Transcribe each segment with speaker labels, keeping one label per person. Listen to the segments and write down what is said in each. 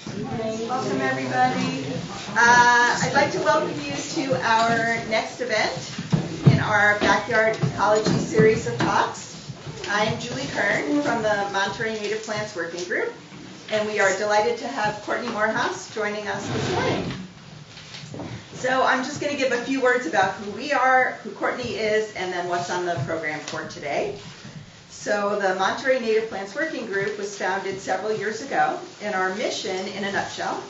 Speaker 1: Welcome, everybody. I'd like to welcome you to our next event in our Backyard Ecology series of talks. I'm Julie Kern from the Monterey Native Plants Working Group, and we are delighted to have Courteny Morehouse joining us this morning. So I'm just going to give a few words about who we are, who Courteny is, and then what's on the program for today. So the Monterey Native Plants Working Group was founded several years ago, and our mission, in a nutshell,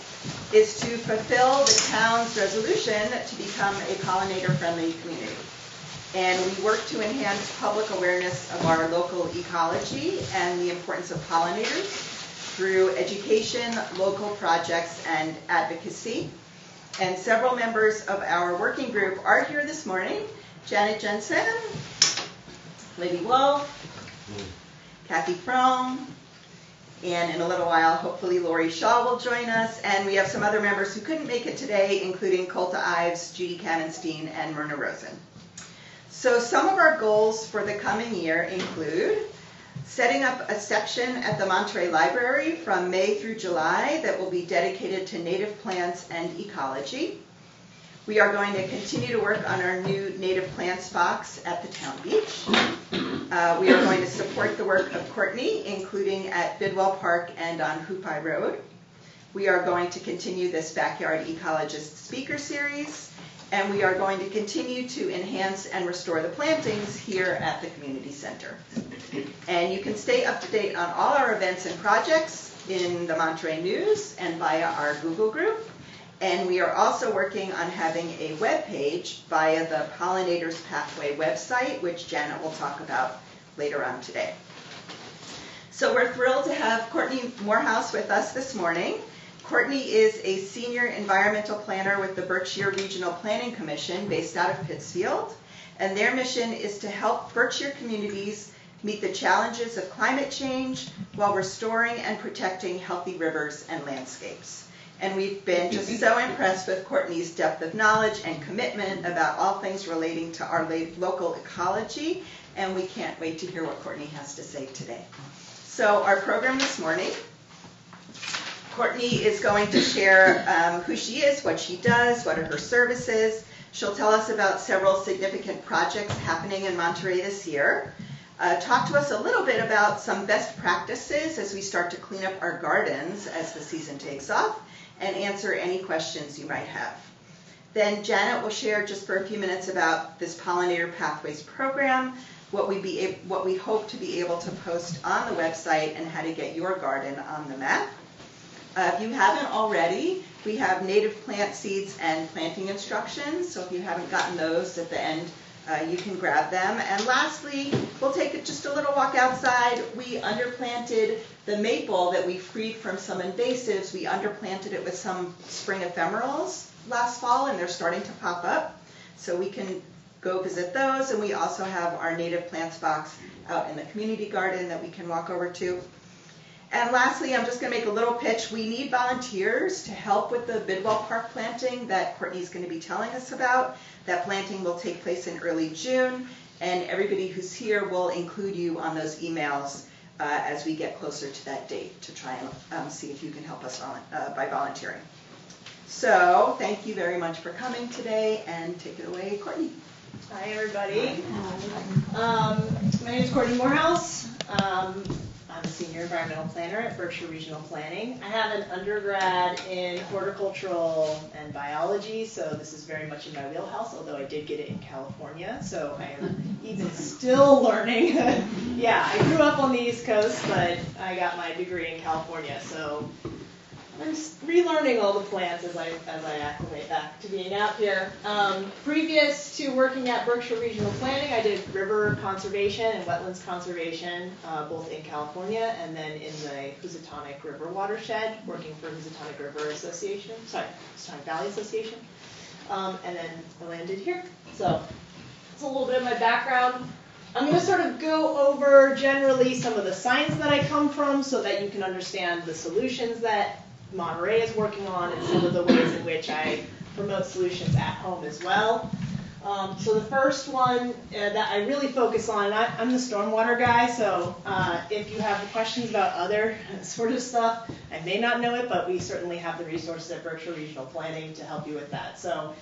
Speaker 1: is to fulfill the town's resolution to become a pollinator-friendly community. And we work to enhance public awareness of our local ecology and the importance of pollinators through education, local projects, and advocacy. And several members of our working group are here this morning. Janet Jensen, Libby Wolf, Kathy Frome, and in a little while, hopefully Lori Shaw will join us. And we have some other members who couldn't make it today, including Colta Ives, Judy Cannonstein, and Myrna Rosen. So some of our goals for the coming year include setting up a section at the Monterey Library from May through July that will be dedicated to native plants and ecology. We are going to continue to work on our new native plants box at the town beach. We are going to support the work of Courteny, including at Bidwell Park and on Hoopi Road. We are going to continue this Backyard Ecologist speaker series, and we are going to continue to enhance and restore the plantings here at the community center. And you can stay up to date on all our events and projects in the Monterey News and via our Google group. And we are also working on having a web page via the Pollinators Pathway website, which Janet will talk about later on today. So we're thrilled to have Courteny Morehouse with us this morning. Courteny is a senior environmental planner with the Berkshire Regional Planning Commission based out of Pittsfield. And their mission is to help Berkshire communities meet the challenges of climate change while restoring and protecting healthy rivers and landscapes. And we've been just so impressed with Courtney's depth of knowledge and commitment about all things relating to our local ecology, and we can't wait to hear what Courteny has to say today. So our program this morning, Courteny is going to share who she is, what she does, what are her services. She'll tell us about several significant projects happening in Monterey this year. Talk to us a little bit about some best practices as we start to clean up our gardens as the season takes off, and answer any questions you might have. Then Janet will share just for a few minutes about this Pollinator Pathways program, what we hope to be able to post on the website, and how to get your garden on the map. If you haven't already, we have native plant seeds and planting instructions, so if you haven't gotten those at the end, you can grab them. And lastly, we'll take just a little walk outside. We underplanted the maple that we freed from some invasives. We underplanted it with some spring ephemerals last fall, and they're starting to pop up. So we can go visit those. And we also have our native plants box out in the community garden that we can walk over to. And lastly, I'm just going to make a little pitch. We need volunteers to help with the Bidwell Park planting that Courtney's going to be telling us about. That planting will take place in early June, and everybody who's here will include you on those emails as we get closer to that date to try and see if you can help us by volunteering. So thank you very much for coming today, and take it away, Courteny.
Speaker 2: Hi, everybody. My name is Courteny Morehouse. I'm a senior environmental planner at Berkshire Regional Planning. I have an undergrad in horticultural and biology, so this is very much in my wheelhouse, although I did get it in California, so I am even still learning. Yeah, I grew up on the East Coast, but I got my degree in California, so I'm relearning all the plants as I acclimate back to being out here. Previous to working at Berkshire Regional Planning, I did river conservation and wetlands conservation, both in California and then in the Housatonic River watershed, working for Housatonic Valley Association. And then I landed here. So that's a little bit of my background. I'm going to sort of go over generally some of the science that I come from so that you can understand the solutions that Monterey is working on and some of the ways in which I promote solutions at home as well. So the first one that I really focus on, I'm the stormwater guy, so if you have questions about other sort of stuff, I may not know it, but we certainly have the resources at Berkshire Regional Planning to help you with that. So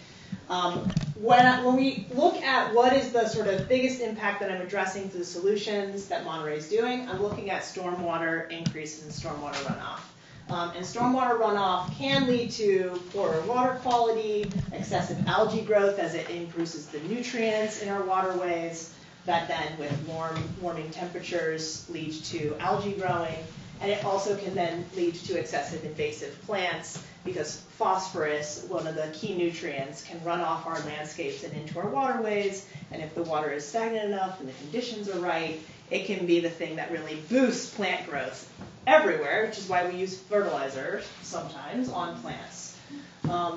Speaker 2: when we look at what is the sort of biggest impact that I'm addressing through the solutions that Monterey is doing, I'm looking at stormwater increases in stormwater runoff. And stormwater runoff can lead to poorer water quality, excessive algae growth as it increases the nutrients in our waterways, that then with warming temperatures lead to algae growing, and it also can then lead to excessive invasive plants because phosphorus, one of the key nutrients, can run off our landscapes and into our waterways, and if the water is stagnant enough and the conditions are right, it can be the thing that really boosts plant growth everywhere, which is why we use fertilizer sometimes on plants.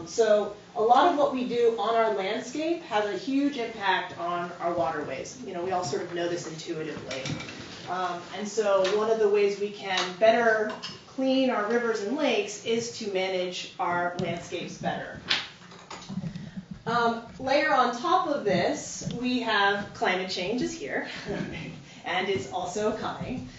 Speaker 2: So a lot of what we do on our landscape has a huge impact on our waterways. You know, we all sort of know this intuitively. And so one of the ways we can better clean our rivers and lakes is to manage our landscapes better. Layer on top of this, we have climate change is here, and it's also coming.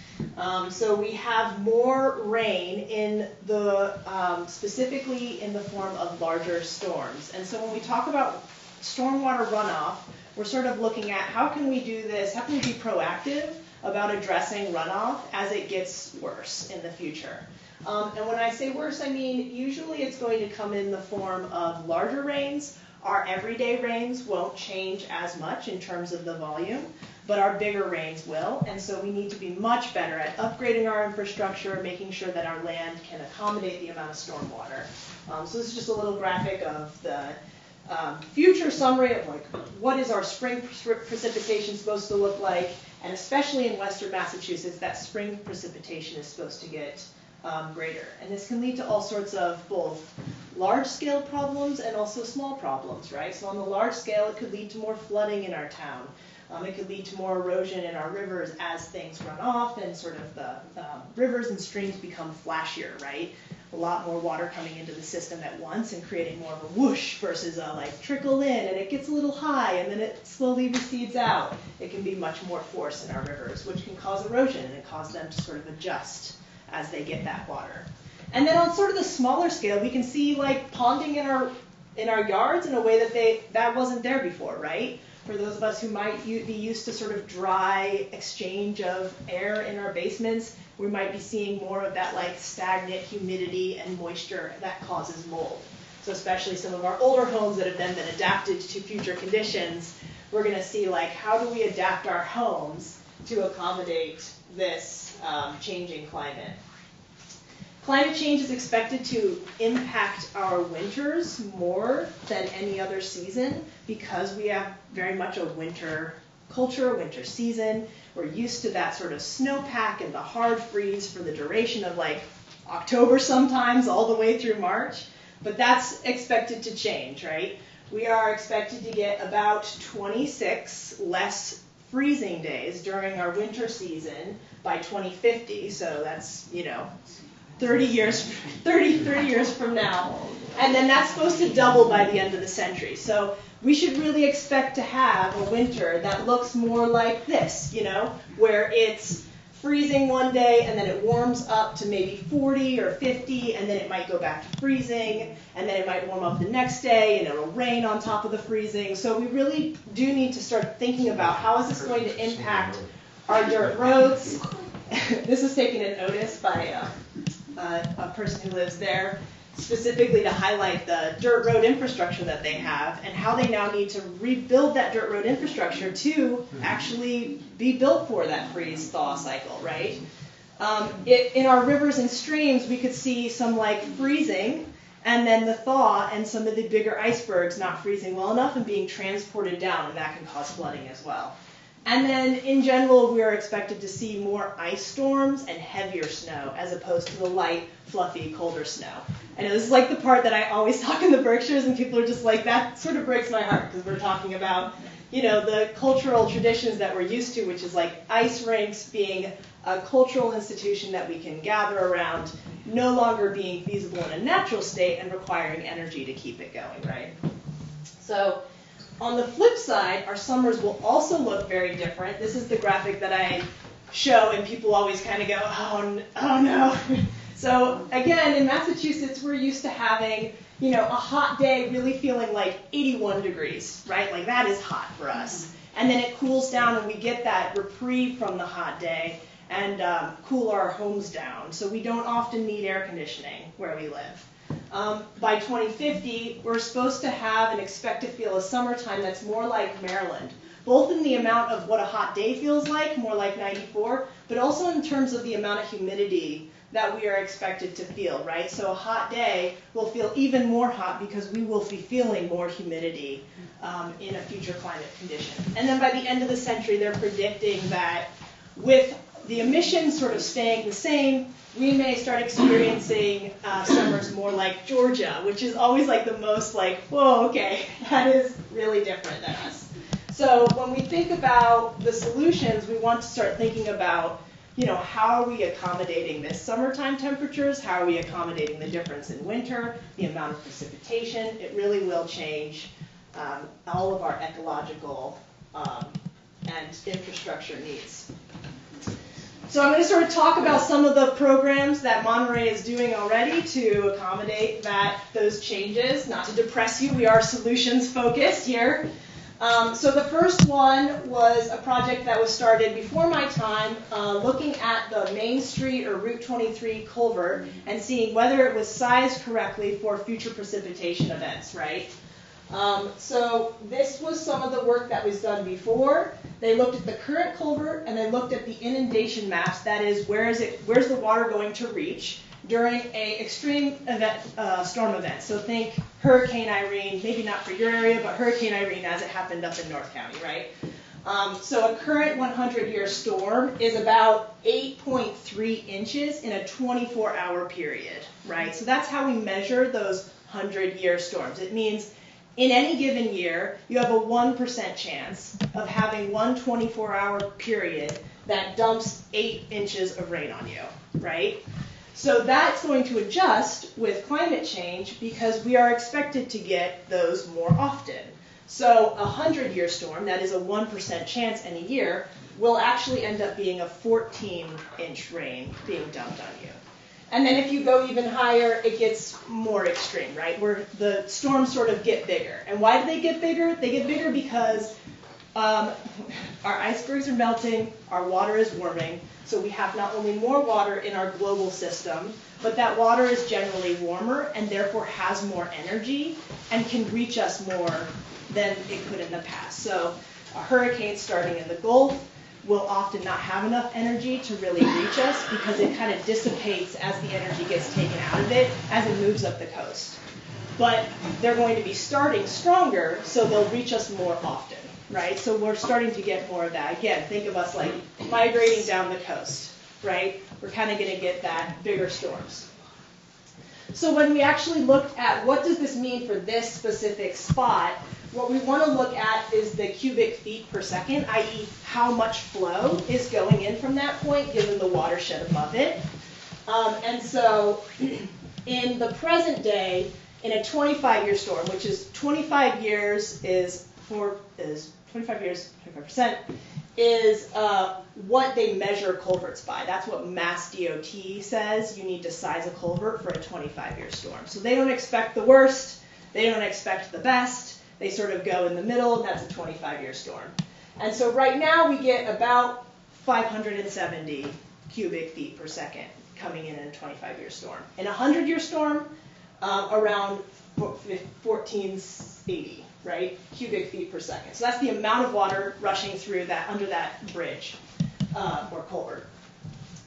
Speaker 2: So we have more rain in the, specifically in the form of larger storms. And so when we talk about stormwater runoff, we're sort of looking at how can we do this, how can we be proactive about addressing runoff as it gets worse in the future. And when I say worse, I mean usually it's going to come in the form of larger rains. Our everyday rains won't change as much in terms of the volume, but our bigger rains will, and so we need to be much better at upgrading our infrastructure, making sure that our land can accommodate the amount of stormwater. So this is just a little graphic of the future summary of like what is our spring precipitation supposed to look like, and especially in western Massachusetts, that spring precipitation is supposed to get greater. And this can lead to all sorts of both large-scale problems and also small problems, right? So on the large scale, it could lead to more flooding in our town. It could lead to more erosion in our rivers as things run off and sort of the rivers and streams become flashier, right? A lot more water coming into the system at once and creating more of a whoosh versus a like trickle in, and it gets a little high and then it slowly recedes out. It can be much more force in our rivers, which can cause erosion and cause them to sort of adjust as they get that water. And then on sort of the smaller scale, we can see like ponding in our yards in a way that wasn't there before, right? For those of us who might be used to sort of dry exchange of air in our basements, we might be seeing more of that like stagnant humidity and moisture that causes mold. So especially some of our older homes that have then been adapted to future conditions, we're going to see like how do we adapt our homes to accommodate this changing climate. Climate change is expected to impact our winters more than any other season because we have very much a winter culture, winter season. We're used to that sort of snowpack and the hard freeze for the duration of like October sometimes all the way through March. But that's expected to change, right? We are expected to get about 26 less freezing days during our winter season by 2050. So that's, 30 years from now. And then that's supposed to double by the end of the century. So we should really expect to have a winter that looks more like this, where it's freezing one day and then it warms up to maybe 40 or 50 and then it might go back to freezing and then it might warm up the next day and it'll rain on top of the freezing. So we really do need to start thinking about how is this going to impact our dirt roads. This is taken in notice by a person who lives there, specifically to highlight the dirt road infrastructure that they have and how they now need to rebuild that dirt road infrastructure to actually be built for that freeze-thaw cycle, right? In our rivers and streams, we could see some like freezing and then the thaw and some of the bigger icebergs not freezing well enough and being transported down, and that can cause flooding as well. And then in general, we are expected to see more ice storms and heavier snow as opposed to the light, fluffy, colder snow. I know this is like the part that I always talk in the Berkshires and people are just like, that sort of breaks my heart because we're talking about, the cultural traditions that we're used to, which is like ice rinks being a cultural institution that we can gather around, no longer being feasible in a natural state and requiring energy to keep it going, right? So On the flip side, our summers will also look very different. This is the graphic that I show, and people always kind of go, oh no. So again, in Massachusetts, we're used to having, a hot day really feeling like 81 degrees, right? Like that is hot for us. And then it cools down and we get that reprieve from the hot day and cool our homes down. So we don't often need air conditioning where we live. By 2050, we're supposed to have and expect to feel a summertime that's more like Maryland, both in the amount of what a hot day feels like, more like 94, but also in terms of the amount of humidity that we are expected to feel, right? So a hot day will feel even more hot because we will be feeling more humidity in a future climate condition. And then by the end of the century, they're predicting that with the emissions sort of staying the same, we may start experiencing summers more like Georgia, which is always like the most like, whoa, okay, that is really different than us. So when we think about the solutions, we want to start thinking about, how are we accommodating this summertime temperatures? How are we accommodating the difference in winter, the amount of precipitation? It really will change all of our ecological and infrastructure needs. So I'm going to sort of talk about some of the programs that Monterey is doing already to accommodate those changes. Not to depress you, we are solutions focused here. So the first one was a project that was started before my time, looking at the Main Street or Route 23 culvert and seeing whether it was sized correctly for future precipitation events, right? So this was some of the work that was done before. They looked at the current culvert and they looked at the inundation maps. That is, where's the water going to reach during a extreme event, storm event. So think Hurricane Irene, maybe not for your area, but Hurricane Irene as it happened up in North County, right? So a current 100-year storm is about 8.3 inches in a 24-hour period, right? So that's how we measure those 100-year storms. It means in any given year, you have a 1% chance of having one 24-hour period that dumps 8 inches of rain on you, right? So that's going to adjust with climate change because we are expected to get those more often. So a 100-year storm, that is a 1% chance in a year, will actually end up being a 14-inch rain being dumped on you. And then if you go even higher, it gets more extreme, right? Where the storms sort of get bigger. And why do they get bigger? They get bigger because our icebergs are melting, our water is warming, so we have not only more water in our global system, but that water is generally warmer and therefore has more energy and can reach us more than it could in the past. So a hurricane starting in the Gulf will often not have enough energy to really reach us because it kind of dissipates as the energy gets taken out of it as it moves up the coast. But they're going to be starting stronger, so they'll reach us more often, right? So we're starting to get more of that. Again, think of us like migrating down the coast, right? We're kind of going to get that bigger storms. So when we actually looked at what does this mean for this specific spot, what we want to look at is the cubic feet per second, i.e. how much flow is going in from that point given the watershed above it. And so in the present day, in a 25-year storm, which is 25 years is 25 years, 25%, is what they measure culverts by. That's what Mass DOT says you need to size a culvert for a 25-year storm. So they don't expect the worst, they don't expect the best, they sort of go in the middle, and that's a 25-year storm. And so right now we get about 570 cubic feet per second coming in a 25-year storm. In a 100-year storm, around 1480, right, cubic feet per second. So that's the amount of water rushing through that under that bridge or culvert.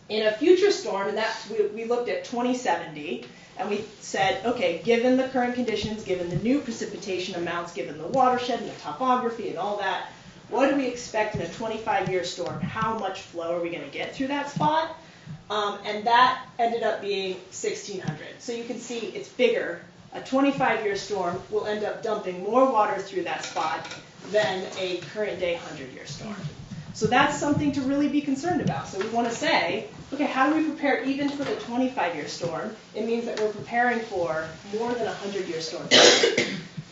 Speaker 2: In a future storm, and that we looked at 2070, and we said, okay, given the current conditions, given the new precipitation amounts, given the watershed and the topography and all that, what do we expect in a 25-year storm? How much flow are we going to get through that spot? And that ended up being 1,600. So you can see it's bigger. A 25-year storm will end up dumping more water through that spot than a current day 100-year storm. So that's something to really be concerned about. So we want to say, okay, how do we prepare even for the 25-year storm? It means that we're preparing for more than a 100-year storm.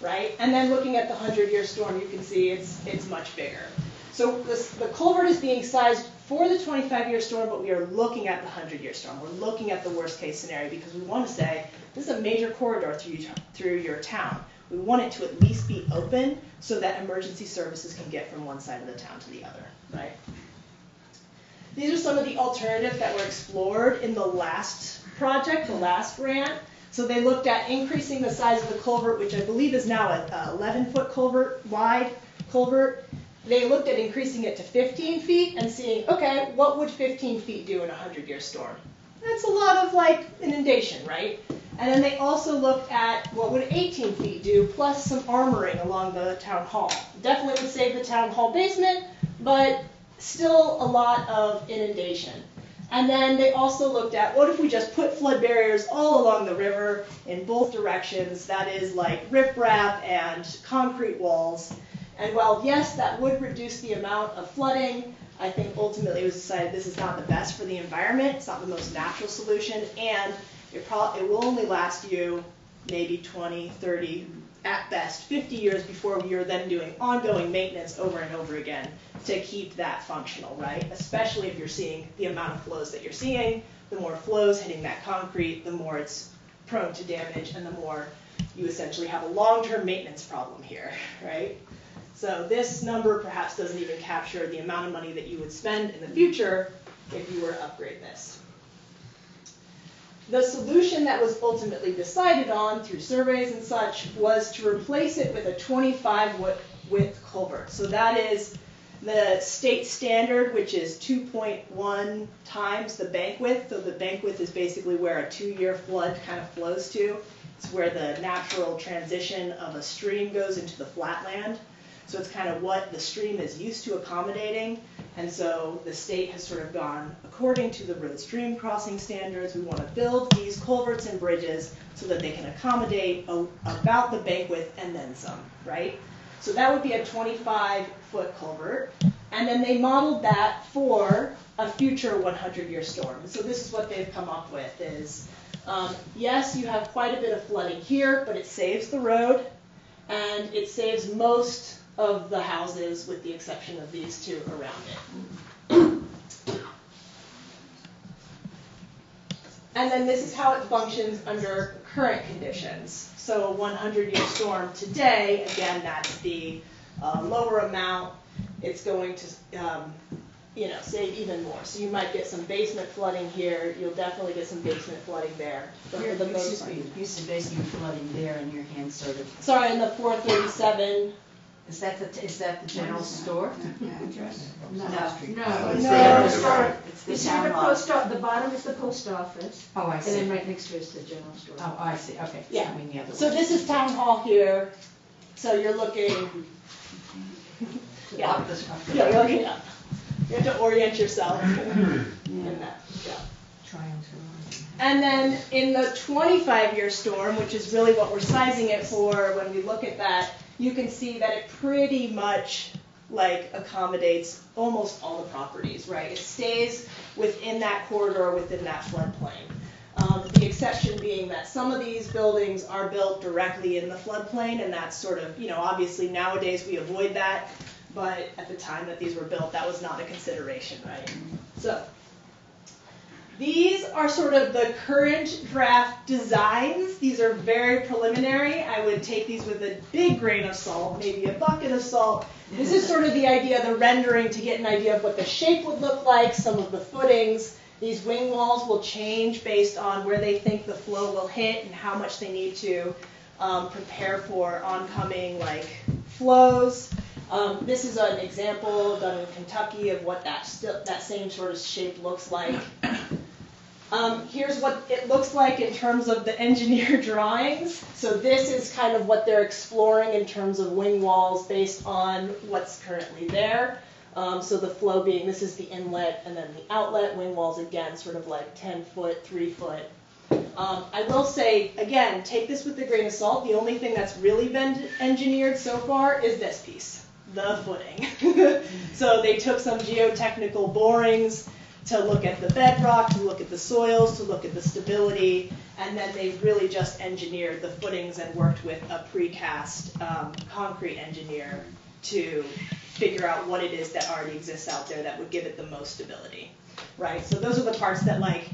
Speaker 2: right? And then looking at the 100-year storm, you can see it's much bigger. So the culvert is being sized for the 25-year storm, but we are looking at the 100-year storm. We're looking at the worst-case scenario because we want to say, this is a major corridor through your town. We want it to at least be open so that emergency services can get from one side of the town to the other, right? These are some of the alternatives that were explored in the last project, the last grant. So they looked at increasing the size of the culvert, which I believe is now an 11-foot culvert, wide culvert. They looked at increasing it to 15 feet and seeing, okay, what would 15 feet do in a 100-year storm? That's a lot of like inundation, right? And then they also looked at what would 18 feet do, plus some armoring along the town hall. Definitely would save the town hall basement, but still a lot of inundation. And then they also looked at what if we just put flood barriers all along the river in both directions, that is like riprap and concrete walls. And while yes, that would reduce the amount of flooding, I think ultimately it was decided this is not the best for the environment, it's not the most natural solution, and it will only last you maybe 20, 30, at best 50 years before you're then doing ongoing maintenance over and over again to keep that functional, right? Especially if you're seeing the amount of flows that you're seeing. The more flows hitting that concrete, the more it's prone to damage, and the more you essentially have a long-term maintenance problem here, right? So this number perhaps doesn't even capture the amount of money that you would spend in the future if you were to upgrade this. The solution that was ultimately decided on through surveys and such was to replace it with a 25-foot width culvert. So that is the state standard, which is 2.1 times the bank width. So the bank width is basically where a 2-year flood kind of flows to. It's where the natural transition of a stream goes into the flatland. So it's kind of what the stream is used to accommodating. And so the state has sort of gone, according to the road stream crossing standards, we want to build these culverts and bridges so that they can accommodate about the bank width and then some, right? So that would be a 25-foot culvert. And then they modeled that for a future 100-year storm. So this is what they've come up with is, yes, you have quite a bit of flooding here, but it saves the road and it saves most of the houses with the exception of these two around it. And then this is how it functions under current conditions. So a 100-year storm today, again, that's the lower amount. It's going to save even more. So you might get some basement flooding here. You'll definitely get some basement flooding there. But for the most part,
Speaker 3: you said basement flooding there in your hand sort of.
Speaker 2: Sorry, in the 437.
Speaker 3: Is that the general store?
Speaker 4: Address?
Speaker 3: No.
Speaker 4: It's the town hall. The bottom is the post office.
Speaker 3: Oh, I see.
Speaker 4: And then right next to it is the general store.
Speaker 3: Oh, I see. Okay.
Speaker 2: Yeah.
Speaker 3: I mean the other
Speaker 2: So
Speaker 3: one.
Speaker 2: this is town hall here. So you're looking. Yeah. Yeah, you're looking up. You have to orient yourself in that. Yeah. And then in the 25-year storm, which is really what we're sizing it for when we look at that, you can see that it pretty much like accommodates almost all the properties, right? It stays within that corridor, within that floodplain. The exception being that some of these buildings are built directly in the floodplain, and that's sort of, obviously nowadays we avoid that, but at the time that these were built, that was not a consideration, right? So these are sort of the current draft designs. These are very preliminary. I would take these with a big grain of salt, maybe a bucket of salt. This is sort of the idea, the rendering to get an idea of what the shape would look like, some of the footings. These wing walls will change based on where they think the flow will hit and how much they need to prepare for oncoming flows. This is an example done in Kentucky of what that same sort of shape looks like. Here's what it looks like in terms of the engineer drawings. So this is kind of what they're exploring in terms of wing walls based on what's currently there. So the flow being, this is the inlet and then the outlet. Wing walls, again, sort of like 10 foot, 3 foot. I will say, again, take this with a grain of salt. The only thing that's really been engineered so far is this piece, the footing. So they took some geotechnical borings to look at the bedrock, to look at the soils, to look at the stability, and then they really just engineered the footings and worked with a precast concrete engineer to figure out what it is that already exists out there that would give it the most stability, right? So those are the parts that, like,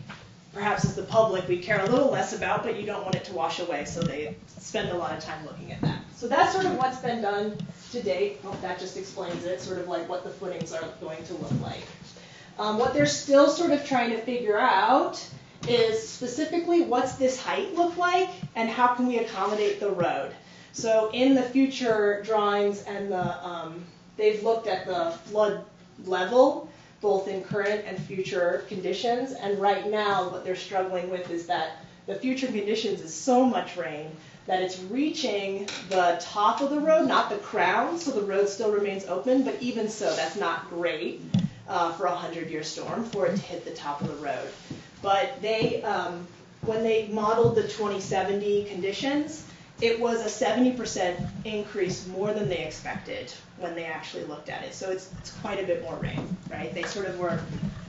Speaker 2: perhaps as the public we care a little less about, but you don't want it to wash away, so they spend a lot of time looking at that. So that's sort of what's been done to date. Well, that just explains it, sort of like what the footings are going to look like. What they're still sort of trying to figure out is specifically what's this height look like and how can we accommodate the road. So in the future drawings and they've looked at the flood level, both in current and future conditions, and right now what they're struggling with is that the future conditions is so much rain that it's reaching the top of the road, not the crown, so the road still remains open, but even so, that's not great for a 100-year storm for it to hit the top of the road. But they, when they modeled the 2070 conditions, it was a 70% increase more than they expected when they actually looked at it. So it's quite a bit more rain, right? They sort of were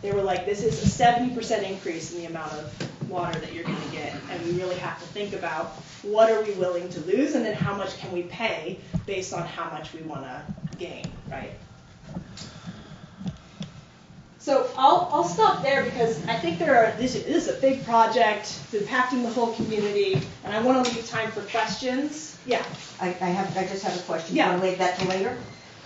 Speaker 2: like, this is a 70% increase in the amount of water that you're going to get, and we really have to think about what are we willing to lose, and then how much can we pay based on how much we want to gain, right? So I'll stop there because I think this is a big project. It's impacting the whole community, and I want to leave time for questions. Yeah.
Speaker 5: I just have a question.
Speaker 2: Yeah.
Speaker 5: You want to leave that to later?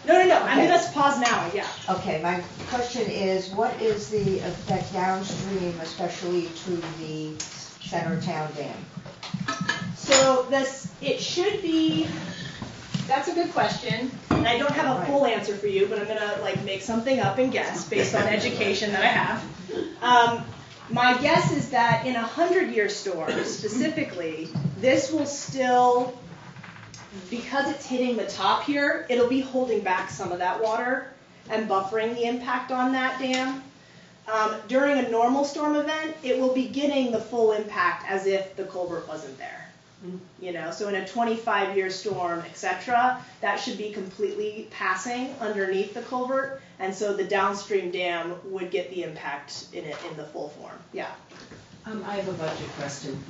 Speaker 2: No.
Speaker 5: Okay.
Speaker 2: I'm going to pause now. Yeah.
Speaker 5: Okay. My question is, what is the effect downstream, especially to the center town dam?
Speaker 2: So it should be. That's a good question. And I don't have a full answer for you, but I'm going to make something up and guess based on education that I have. My guess is that in a 100-year storm specifically, this will still, because it's hitting the top here, it'll be holding back some of that water and buffering the impact on that dam. During a normal storm event, it will be getting the full impact as if the culvert wasn't there. You know, so in a 25-year storm, etc., that should be completely passing underneath the culvert, and so the downstream dam would get the impact in it in the full form. Yeah.
Speaker 3: I have a budget question.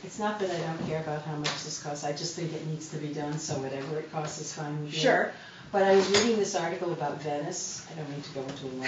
Speaker 3: It's not that I don't care about how much this costs. I just think it needs to be done, so whatever it costs is fine with me.
Speaker 2: Sure.
Speaker 3: But I was reading this article about Venice. I don't need to go into it more.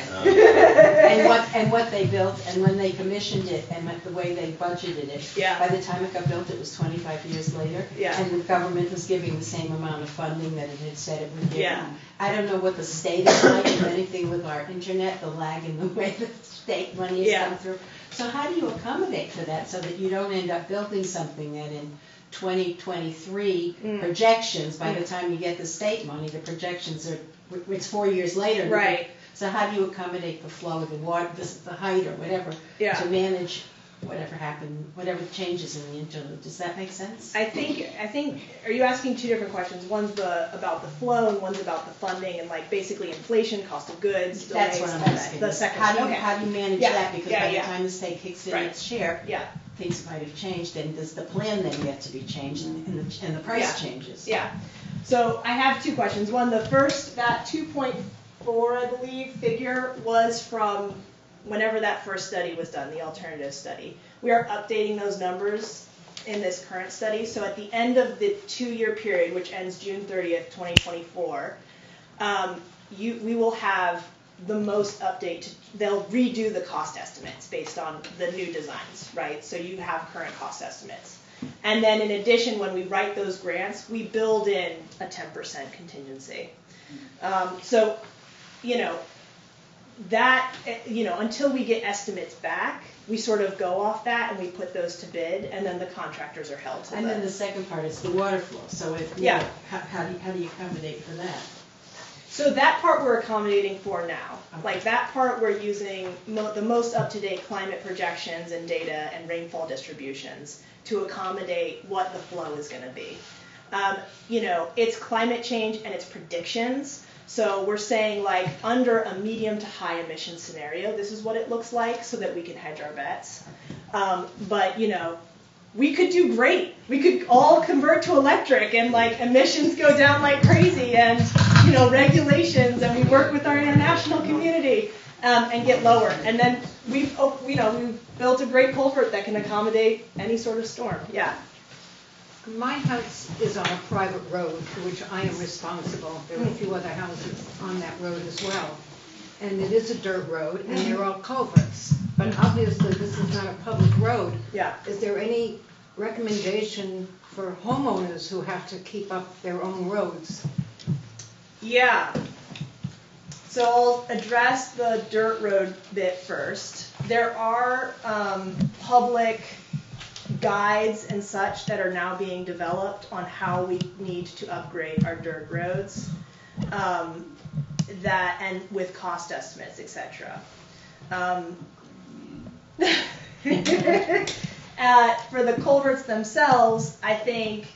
Speaker 3: and what they built, and when they commissioned it, and the way they budgeted it.
Speaker 2: Yeah.
Speaker 3: By the time it got built, it was 25 years later.
Speaker 2: Yeah.
Speaker 3: And the government was giving the same amount of funding that it had said it would give.
Speaker 2: Yeah.
Speaker 3: I don't know what the state is like, if anything with our internet, the lag in the way the state money has come through. So how do you accommodate for that so that you don't end up building something that in 2023 projections, by the time you get the state money, the projections are, it's 4 years later.
Speaker 2: Right.
Speaker 3: So how do you accommodate the flow of the water, the height or whatever, to manage whatever happened, whatever changes in the interlude? Does that make sense?
Speaker 2: I think, are you asking two different questions? One's about the flow and one's about the funding and basically inflation, cost of goods, delays.
Speaker 3: That's what I'm asking.
Speaker 2: The second.
Speaker 3: How do you manage that? Because by the time the state kicks in its share, things might have changed, and does the plan then get to be changed, and the price changes?
Speaker 2: Yeah. So I have two questions. One, the first, that 2.4, I believe, figure was from whenever that first study was done, the alternative study. We are updating those numbers in this current study. So at the end of the 2-year period, which ends June 30th, 2024, we will have the most update. They'll redo the cost estimates based on the new designs, right? So you have current cost estimates. And then in addition, when we write those grants, we build in a 10% contingency. So, that, until we get estimates back, we sort of go off that and we put those to bid, and then the contractors are held to
Speaker 3: And then the second part is the water flow. So how do you accommodate for that?
Speaker 2: So that part we're accommodating for now. Okay. That part we're using the most up-to-date climate projections and data and rainfall distributions to accommodate what the flow is going to be. It's climate change and it's predictions. So we're saying under a medium to high emission scenario, this is what it looks like so that we can hedge our bets. But we could do great. We could all convert to electric and emissions go down like crazy and regulations, and we work with our international community. and get lower. And then we've built a great culvert that can accommodate any sort of storm. Yeah.
Speaker 6: My house is on a private road for which I am responsible. There are a few other houses on that road as well. And it is a dirt road, and they're all culverts. But obviously, this is not a public road.
Speaker 2: Yeah.
Speaker 6: Is there any recommendation for homeowners who have to keep up their own roads?
Speaker 2: Yeah. So I'll address the dirt road bit first. There are public guides and such that are now being developed on how we need to upgrade our dirt roads, and with cost estimates, etc. For the culverts themselves, I think,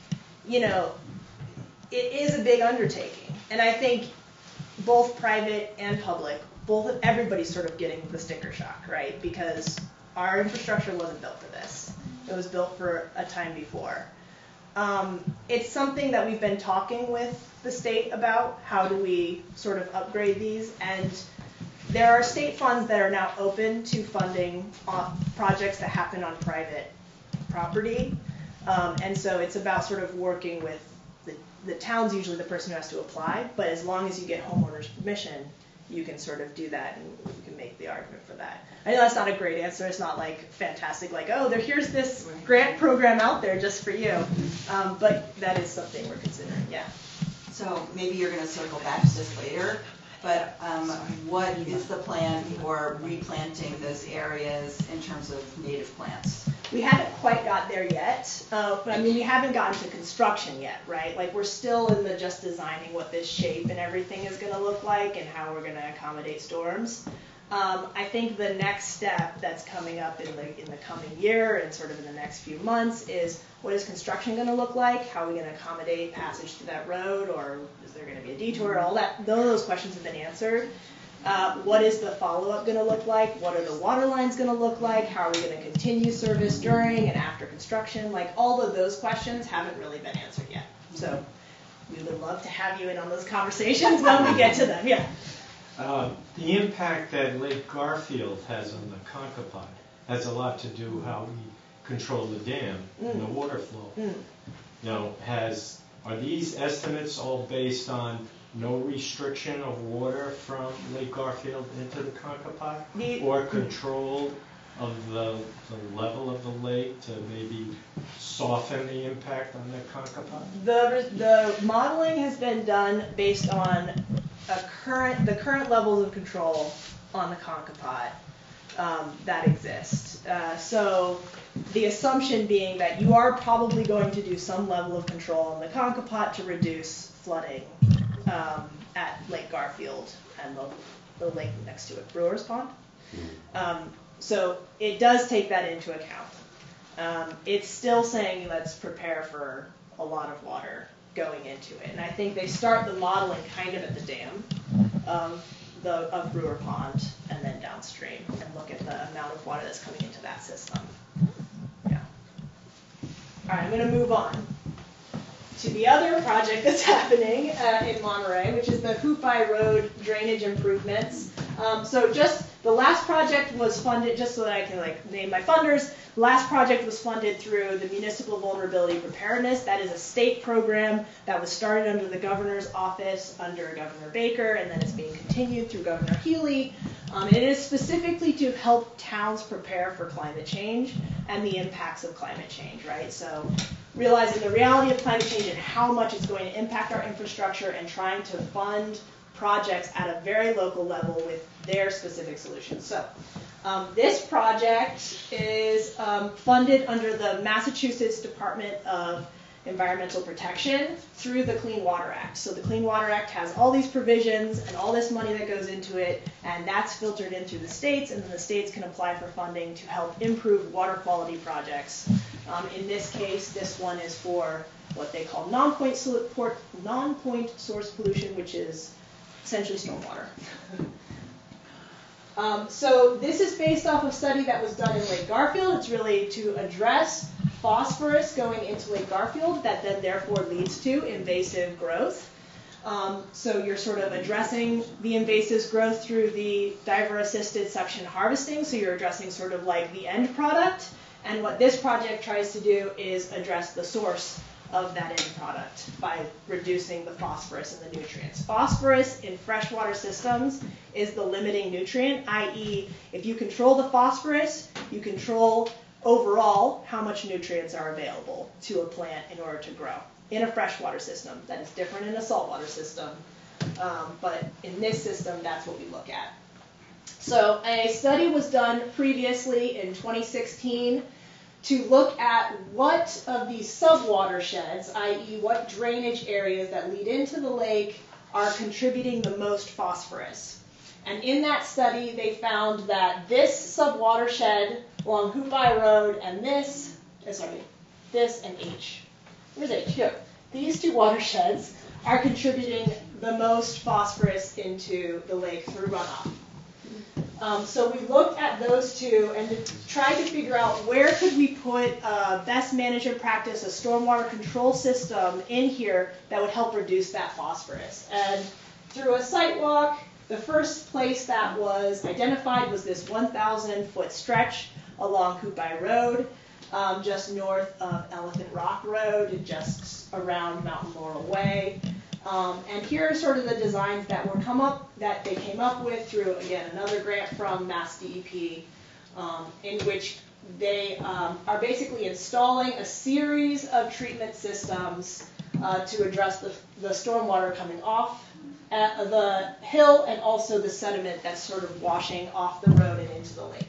Speaker 2: it is a big undertaking, and I think both private and public, everybody's sort of getting the sticker shock, right? Because our infrastructure wasn't built for this. It was built for a time before. It's something that we've been talking with the state about. How do we sort of upgrade these? And there are state funds that are now open to funding projects that happen on private property. And so it's about sort of working with the town's usually the person who has to apply, but as long as you get homeowners' permission, you can sort of do that, and you can make the argument for that. I know that's not a great answer. It's not like fantastic, like, oh, here's this grant program out there just for you. But that is something we're considering, yeah.
Speaker 1: So maybe you're going to circle back to this later, but what is the plan for replanting those areas in terms of native plants?
Speaker 2: We haven't quite got there yet. We haven't gotten to construction yet, right? Like, we're still in the just designing what this shape and everything is going to look like and how we're going to accommodate storms. I think the next step that's coming up in the coming year and sort of in the next few months is, what is construction going to look like? How are we going to accommodate passage through that road, or is there going to be a detour? All that, none of those questions have been answered. What is the follow-up going to look like? What are the water lines going to look like? How are we going to continue service during and after construction? Like, all of those questions haven't really been answered yet. So we would love to have you in on those conversations when we get to them. Yeah.
Speaker 7: The impact that Lake Garfield has on the Concopod has a lot to do how we control the dam and the water flow. Are these estimates all based on no restriction of water from Lake Garfield into the Concopod, or control of the level of the lake to maybe soften the impact on the Concopod?
Speaker 2: The modeling has been done based on the current levels of control on the Concopod that exist. So the assumption being that you are probably going to do some level of control on the Concopod to reduce flooding at Lake Garfield and the lake next to it, Brewer's Pond. So it does take that into account. It's still saying let's prepare for a lot of water going into it. And I think they start the modeling kind of at the dam of Brewer Pond and then downstream, and look at the amount of water that's coming into that system. Yeah. All right, I'm going to move on to the other project that's happening in Monterey, which is the Hoopi Road drainage improvements. So just the last project was funded, just so that I can name my funders, the last project was funded through the Municipal Vulnerability Preparedness. That is a state program that was started under the governor's office under Governor Baker, and then it's being continued through Governor Healy. It is specifically to help towns prepare for climate change and the impacts of climate change, right? So realizing the reality of climate change and how much it's going to impact our infrastructure, and trying to fund projects at a very local level with their specific solutions. So this project is funded under the Massachusetts Department of Environmental Protection through the Clean Water Act. So the Clean Water Act has all these provisions and all this money that goes into it, and that's filtered in through the states, and then the states can apply for funding to help improve water quality projects. In this case, this one is for what they call non-point source pollution, which is essentially stormwater. So this is based off a study that was done in Lake Garfield. It's really to address phosphorus going into Lake Garfield that then therefore leads to invasive growth. So you're sort of addressing the invasives growth through the diver-assisted suction harvesting, so you're addressing sort of like the end product. And what this project tries to do is address the source of that end product by reducing the phosphorus and the nutrients. Phosphorus in freshwater systems is the limiting nutrient, i.e. if you control the phosphorus, you control overall how much nutrients are available to a plant in order to grow in a freshwater system. That is different in a saltwater system, but in this system, that's what we look at. So a study was done previously in 2016 to look at what of these subwatersheds, i.e. what drainage areas that lead into the lake are contributing the most phosphorus. And in that study, they found that this subwatershed along Hoopi Road and this and H. Where's H? Here. These two watersheds are contributing the most phosphorus into the lake through runoff. So we looked at those two and tried to figure out where could we put best management practice, a stormwater control system in here that would help reduce that phosphorus. And through a site walk, the first place that was identified was this 1,000-foot stretch along Hoopi Road, just north of Elephant Rock Road, just around Mountain Laurel Way. And here are sort of the designs that they came up with through, again, another grant from Mass DEP, in which they are basically installing a series of treatment systems to address the stormwater coming off the hill and also the sediment that's sort of washing off the road and into the lake.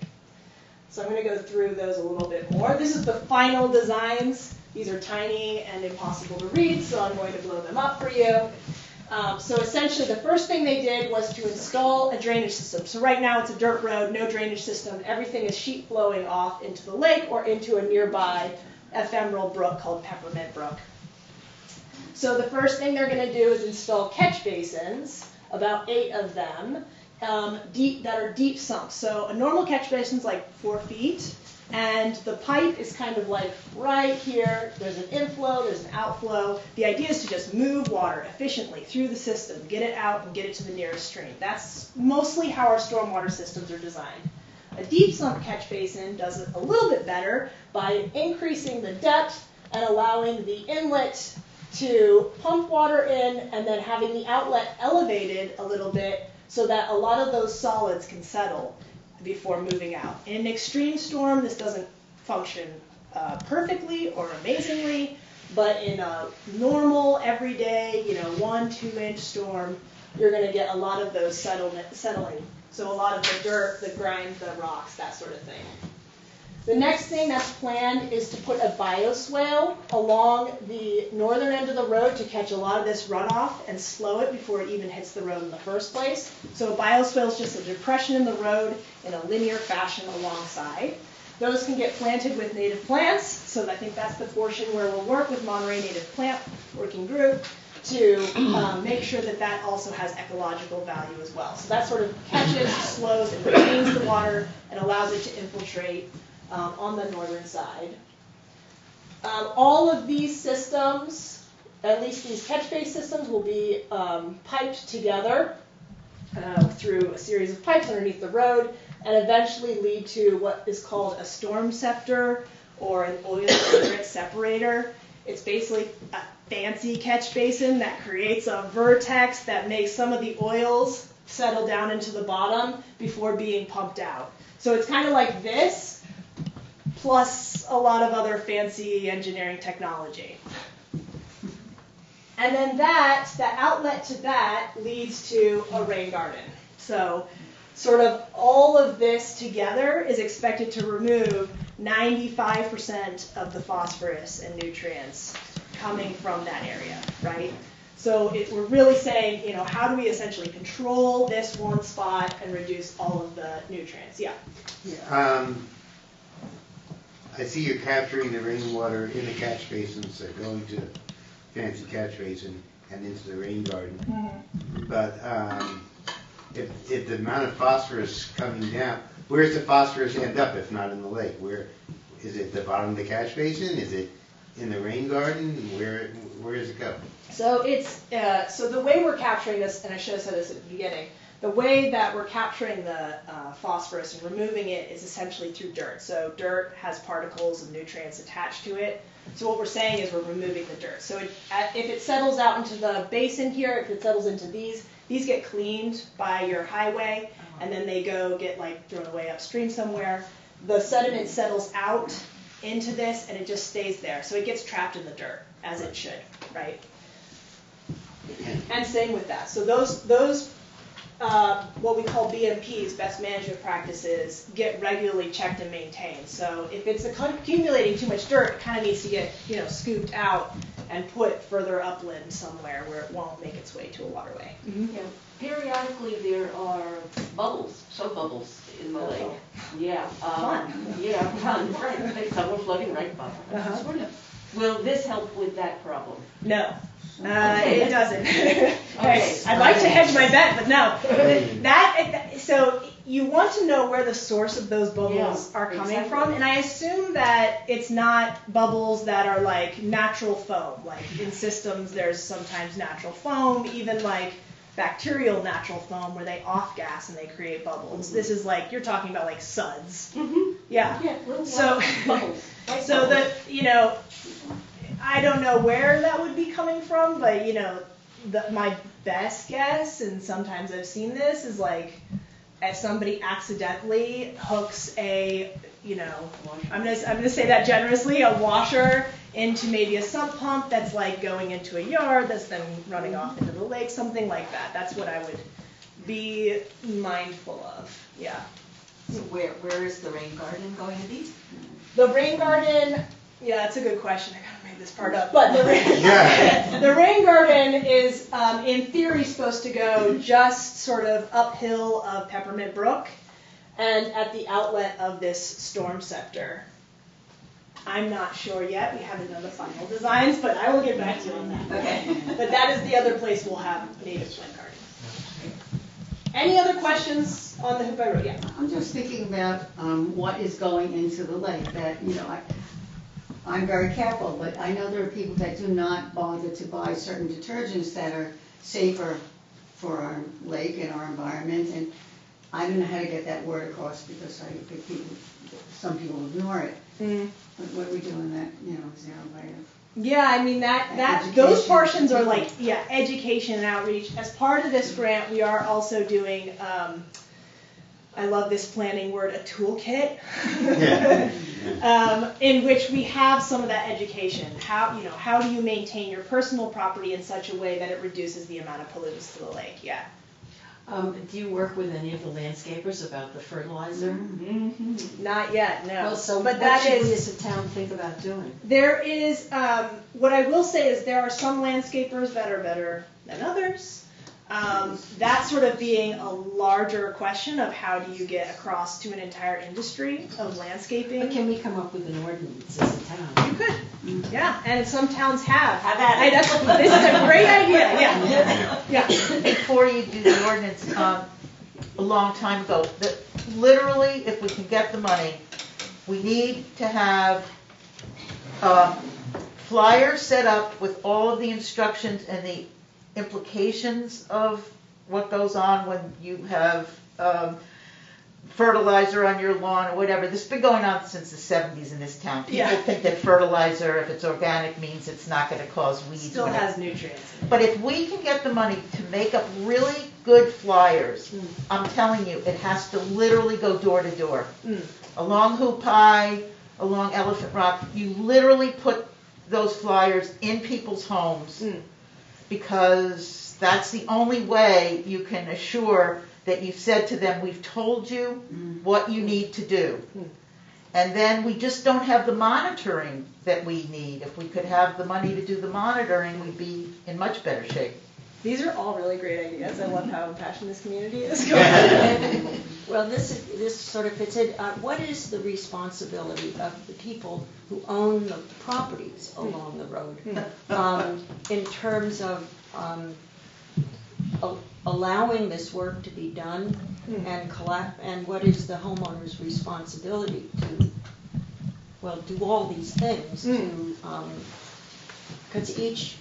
Speaker 2: So I'm going to go through those a little bit more. This is the final designs. These are tiny and impossible to read, so I'm going to blow them up for you. So essentially, the first thing they did was to install a drainage system. So right now, it's a dirt road, no drainage system. Everything is sheet flowing off into the lake or into a nearby ephemeral brook called Peppermint Brook. So the first thing they're going to do is install catch basins, about 8 of them, that are deep sunk. So a normal catch basin is like 4 feet. And the pipe is kind of like right here. There's an inflow, there's an outflow. The idea is to just move water efficiently through the system, get it out and get it to the nearest stream. That's mostly how our stormwater systems are designed. A deep sunk catch basin does it a little bit better by increasing the depth and allowing the inlet to pump water in and then having the outlet elevated a little bit so that a lot of those solids can settle before moving out. In an extreme storm, this doesn't function perfectly or amazingly, but in a normal, everyday, 1-2 inch storm, you're going to get a lot of those settling. So a lot of the dirt, the grime, the rocks, that sort of thing. The next thing that's planned is to put a bioswale along the northern end of the road to catch a lot of this runoff and slow it before it even hits the road in the first place. So a bioswale is just a depression in the road in a linear fashion alongside. Those can get planted with native plants, so I think that's the portion where we'll work with Monterey Native Plant Working Group to make sure that that also has ecological value as well. So that sort of catches, slows, and retains the water and allows it to infiltrate on the northern side. All of these systems, at least these catch-based systems, will be piped together through a series of pipes underneath the road and eventually lead to what is called a storm scepter or an oil nutrient separator. It's basically a fancy catch basin that creates a vertex that makes some of the oils settle down into the bottom before being pumped out. So it's kind of like this, plus a lot of other fancy engineering technology. And then the outlet to that leads to a rain garden. So sort of all of this together is expected to remove 95% of the phosphorus and nutrients coming from that area, right? So we're really saying, how do we essentially control this one spot and reduce all of the nutrients? Yeah.
Speaker 8: I see you're capturing the rainwater in the catch basins, so going to fancy catch basin and into the rain garden. Mm-hmm. But if the amount of phosphorus coming down, where's the phosphorus end up if not in the lake? Where is it? The bottom of the catch basin? Is it in the rain garden? Where does it go?
Speaker 2: So it's so the way we're capturing this, and I should have said this at the beginning, the way that we're capturing the phosphorus and removing it is essentially through dirt. So dirt has particles and nutrients attached to it. So what we're saying is we're removing the dirt. So if it settles out into the basin here, if it settles into these get cleaned by your highway, and then they get like thrown away upstream somewhere. The sediment settles out into this, and it just stays there. So it gets trapped in the dirt, as it should, right? And same with that. So those what we call BMPs, best management practices, get regularly checked and maintained. So if it's accumulating too much dirt, it kind of needs to get scooped out and put further upland somewhere where it won't make its way to a waterway. Mm-hmm.
Speaker 4: Yeah. Periodically, there are soap bubbles in the lake. Yeah.
Speaker 2: Fun.
Speaker 4: Yeah, fun. Right. Some are floating right above.
Speaker 2: Uh-huh.
Speaker 4: Will this help with that problem?
Speaker 2: No.
Speaker 4: Okay.
Speaker 2: It doesn't.
Speaker 4: Okay.
Speaker 2: I'd like to hedge my bet, but no. So you want to know where the source of those bubbles are coming from, and I assume that it's not bubbles that are like natural foam. Like in systems, there's sometimes natural foam, even like bacterial natural foam where they off-gas and they create bubbles. This is like, you're talking about like suds.
Speaker 4: Mm-hmm.
Speaker 2: Yeah.
Speaker 4: Little
Speaker 2: So,
Speaker 4: bubbles.
Speaker 2: so that, I don't know where that would be coming from, but my best guess, and sometimes I've seen this, is like if somebody accidentally hooks I'm gonna say that generously, a washer into maybe a sump pump that's like going into a yard that's then running off into the lake, something like that. That's what I would be mindful of. Yeah.
Speaker 3: So where is the rain garden going to be?
Speaker 2: The rain garden. Yeah, that's a good question. I gotta make this part up. But the rain garden is, in theory, supposed to go just sort of uphill of Peppermint Brook and at the outlet of this storm scepter. I'm not sure yet. We haven't done the final designs, but I will get back to you on that. Okay. But that is the other place we'll have native plant garden. Any other questions on the Hoopi Road? Yeah.
Speaker 9: I'm just thinking about what is going into the lake. That I'm very careful, but I know there are people that do not bother to buy certain detergents that are safer for our lake and our environment, and I don't know how to get that word across because some people ignore it. Mm. But what are we doing that? Is there a way of?
Speaker 2: Yeah, I mean that those portions are like education and outreach. As part of this grant, we are also doing. I love this planning word, a toolkit, in which we have some of that education. How do you maintain your personal property in such a way that it reduces the amount of pollutants to the lake? Yeah.
Speaker 3: Do you work with any of the landscapers about the fertilizer?
Speaker 2: Mm-hmm. Not yet, no.
Speaker 3: Well, so
Speaker 2: but
Speaker 3: what should we as a town think about doing?
Speaker 2: There is, what I will say is there are some landscapers that are better than others. That sort of being a larger question of how do you get across to an entire industry of landscaping.
Speaker 3: But can we come up with an ordinance as a town?
Speaker 2: You could, yeah, and some towns have.
Speaker 10: Have at it.
Speaker 2: This is a great idea, yeah.
Speaker 10: Before you do the ordinance, a long time ago, that literally, if we can get the money, we need to have flyers set up with all of the instructions and the implications of what goes on when you have fertilizer on your lawn or whatever. This has been going on since the 70s in this town. People think that fertilizer, if it's organic, means it's not going to cause weeds.
Speaker 2: Still has nutrients.
Speaker 10: But if we can get the money to make up really good flyers, I'm telling you, it has to literally go door to door. Along Hoopi, along Elephant Rock, you literally put those flyers in people's homes. Because that's the only way you can assure that you've said to them, we've told you what you need to do. And then we just don't have the monitoring that we need. If we could have the money to do the monitoring, we'd be in much better shape.
Speaker 2: These are all really great ideas. I love how impassioned this community is.
Speaker 3: Well, this sort of fits in. What is the responsibility of the people who own the properties along the road in terms of allowing this work to be done and what is the homeowner's responsibility to
Speaker 11: well, do all these things to, because each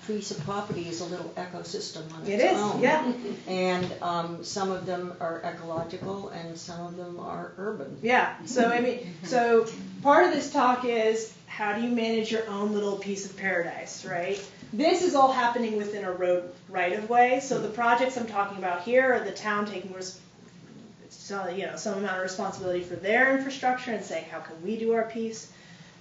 Speaker 11: piece of property is a little ecosystem on its own.
Speaker 2: Yeah.
Speaker 11: And some of them are ecological and some of them are urban.
Speaker 2: Yeah, so I mean, so part of this talk is how do you manage your own little piece of paradise, right? This is all happening within a road right-of-way, so the projects I'm talking about here are the town taking some amount of responsibility for their infrastructure and saying, how can we do our piece?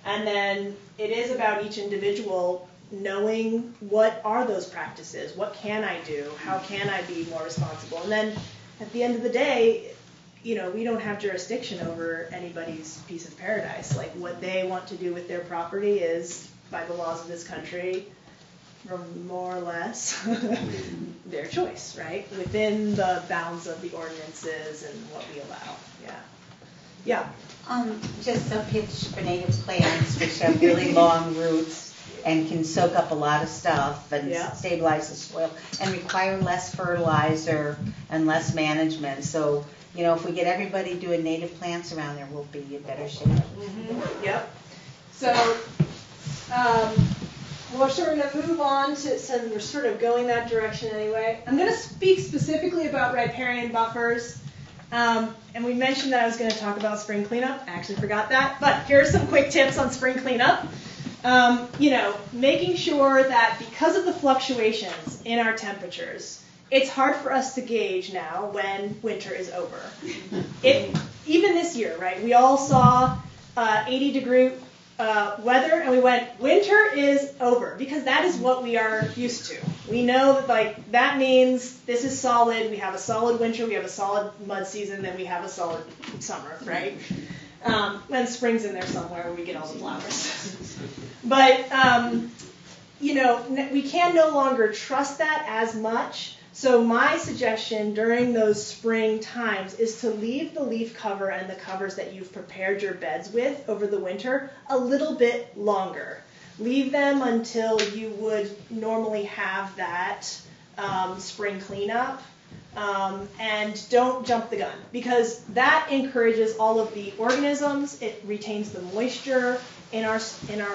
Speaker 2: And then it is about each individual knowing what are those practices, what can I do, how can I be more responsible? And then at the end of the day, we don't have jurisdiction over anybody's piece of paradise. Like what they want to do with their property is, by the laws of this country, more or less their choice, right? Within the bounds of the ordinances and what we allow. Yeah.
Speaker 12: Just some pitch for native plants, which have really long roots and can soak up a lot of stuff and stabilize the soil and require less fertilizer and less management. So, if we get everybody doing native plants around there, we'll be in better shape.
Speaker 2: Yep. So, we're sort of going to move on to, so we're sort of going that direction anyway. I'm going to speak specifically about riparian buffers. And we mentioned that I was going to talk about spring cleanup. I actually forgot that. But here are some quick tips on spring cleanup. Making sure that because of the fluctuations in our temperatures, it's hard for us to gauge now when winter is over. Even this year, right? We all saw 80-degree weather, and we went, winter is over, because that is what we are used to. We know that that means this is solid. We have a solid winter, we have a solid mud season, then we have a solid summer, right? And spring's in there somewhere where we get all the flowers. But we can no longer trust that as much. So my suggestion during those spring times is to leave the leaf cover and the covers that you've prepared your beds with over the winter a little bit longer. Leave them until you would normally have that spring cleanup. And don't jump the gun, because that encourages all of the organisms. It retains the moisture in our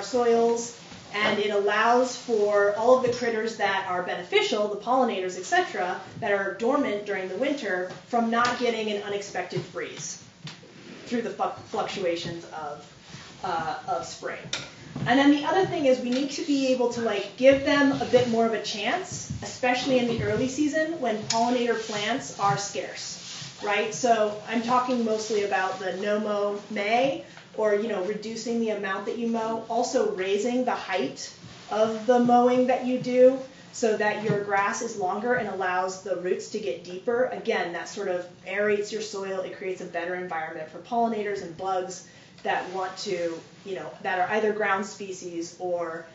Speaker 2: soils. And it allows for all of the critters that are beneficial, the pollinators, etc., that are dormant during the winter from not getting an unexpected freeze through the fluctuations of spring. And then the other thing is we need to be able to give them a bit more of a chance, especially in the early season when pollinator plants are scarce, right? So I'm talking mostly about the no-mow May, or reducing the amount that you mow, also raising the height of the mowing that you do so that your grass is longer and allows the roots to get deeper. Again, that sort of aerates your soil. It creates a better environment for pollinators and bugs that want to, that are either ground species or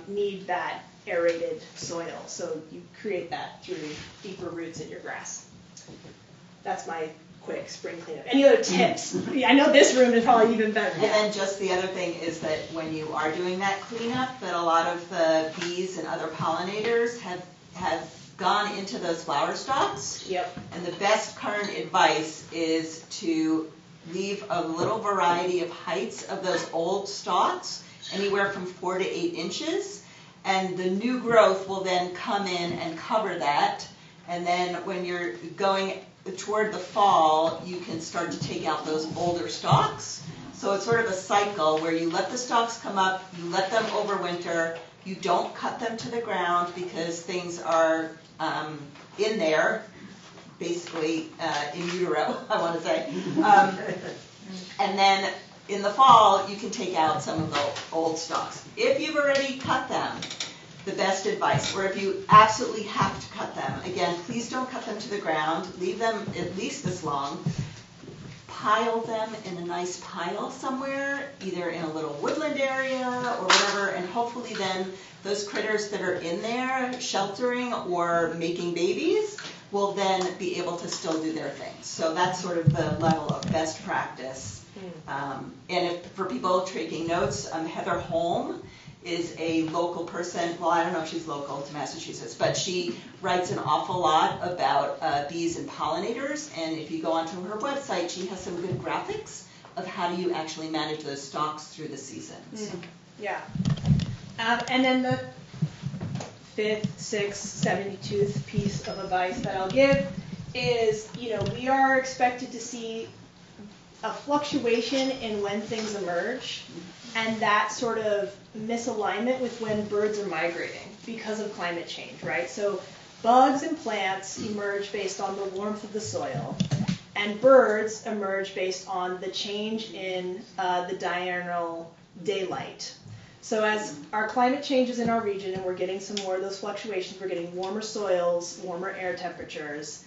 Speaker 2: need that aerated soil. So you create that through deeper roots in your grass. That's my quick spring cleanup. Any other tips? I know this room is probably even better.
Speaker 13: And then just the other thing is that when you are doing that cleanup, that a lot of the bees and other pollinators have gone into those flower stalks.
Speaker 2: Yep.
Speaker 13: And the best current advice is to leave a little variety of heights of those old stalks, anywhere from 4 to 8 inches. And the new growth will then come in and cover that. And then when you're going toward the fall, you can start to take out those older stalks. So it's sort of a cycle where you let the stalks come up, you let them overwinter, you don't cut them to the ground because things are in there, basically in utero, I want to say. And then in the fall, you can take out some of the old stalks. If you've already cut them, the best advice, or if you absolutely have to cut them, again, please don't cut them to the ground. Leave them at least this long. Pile them in a nice pile somewhere, either in a little woodland area or whatever, and hopefully then those critters that are in there sheltering or making babies will then be able to still do their thing. So that's sort of the level of best practice. And if for people taking notes, Heather Holm is a local person. Well, I don't know if she's local to Massachusetts, but she writes an awful lot about bees and pollinators. And if you go onto her website, she has some good graphics of how do you actually manage those stocks through the seasons.
Speaker 2: Yeah. And then the 5th, 6th, 72nd piece of advice that I'll give is, we are expected to see a fluctuation in when things emerge, and that sort of misalignment with when birds are migrating because of climate change, right? So bugs and plants emerge based on the warmth of the soil, and birds emerge based on the change in the diurnal daylight. So as our climate changes in our region and we're getting some more of those fluctuations, we're getting warmer soils, warmer air temperatures,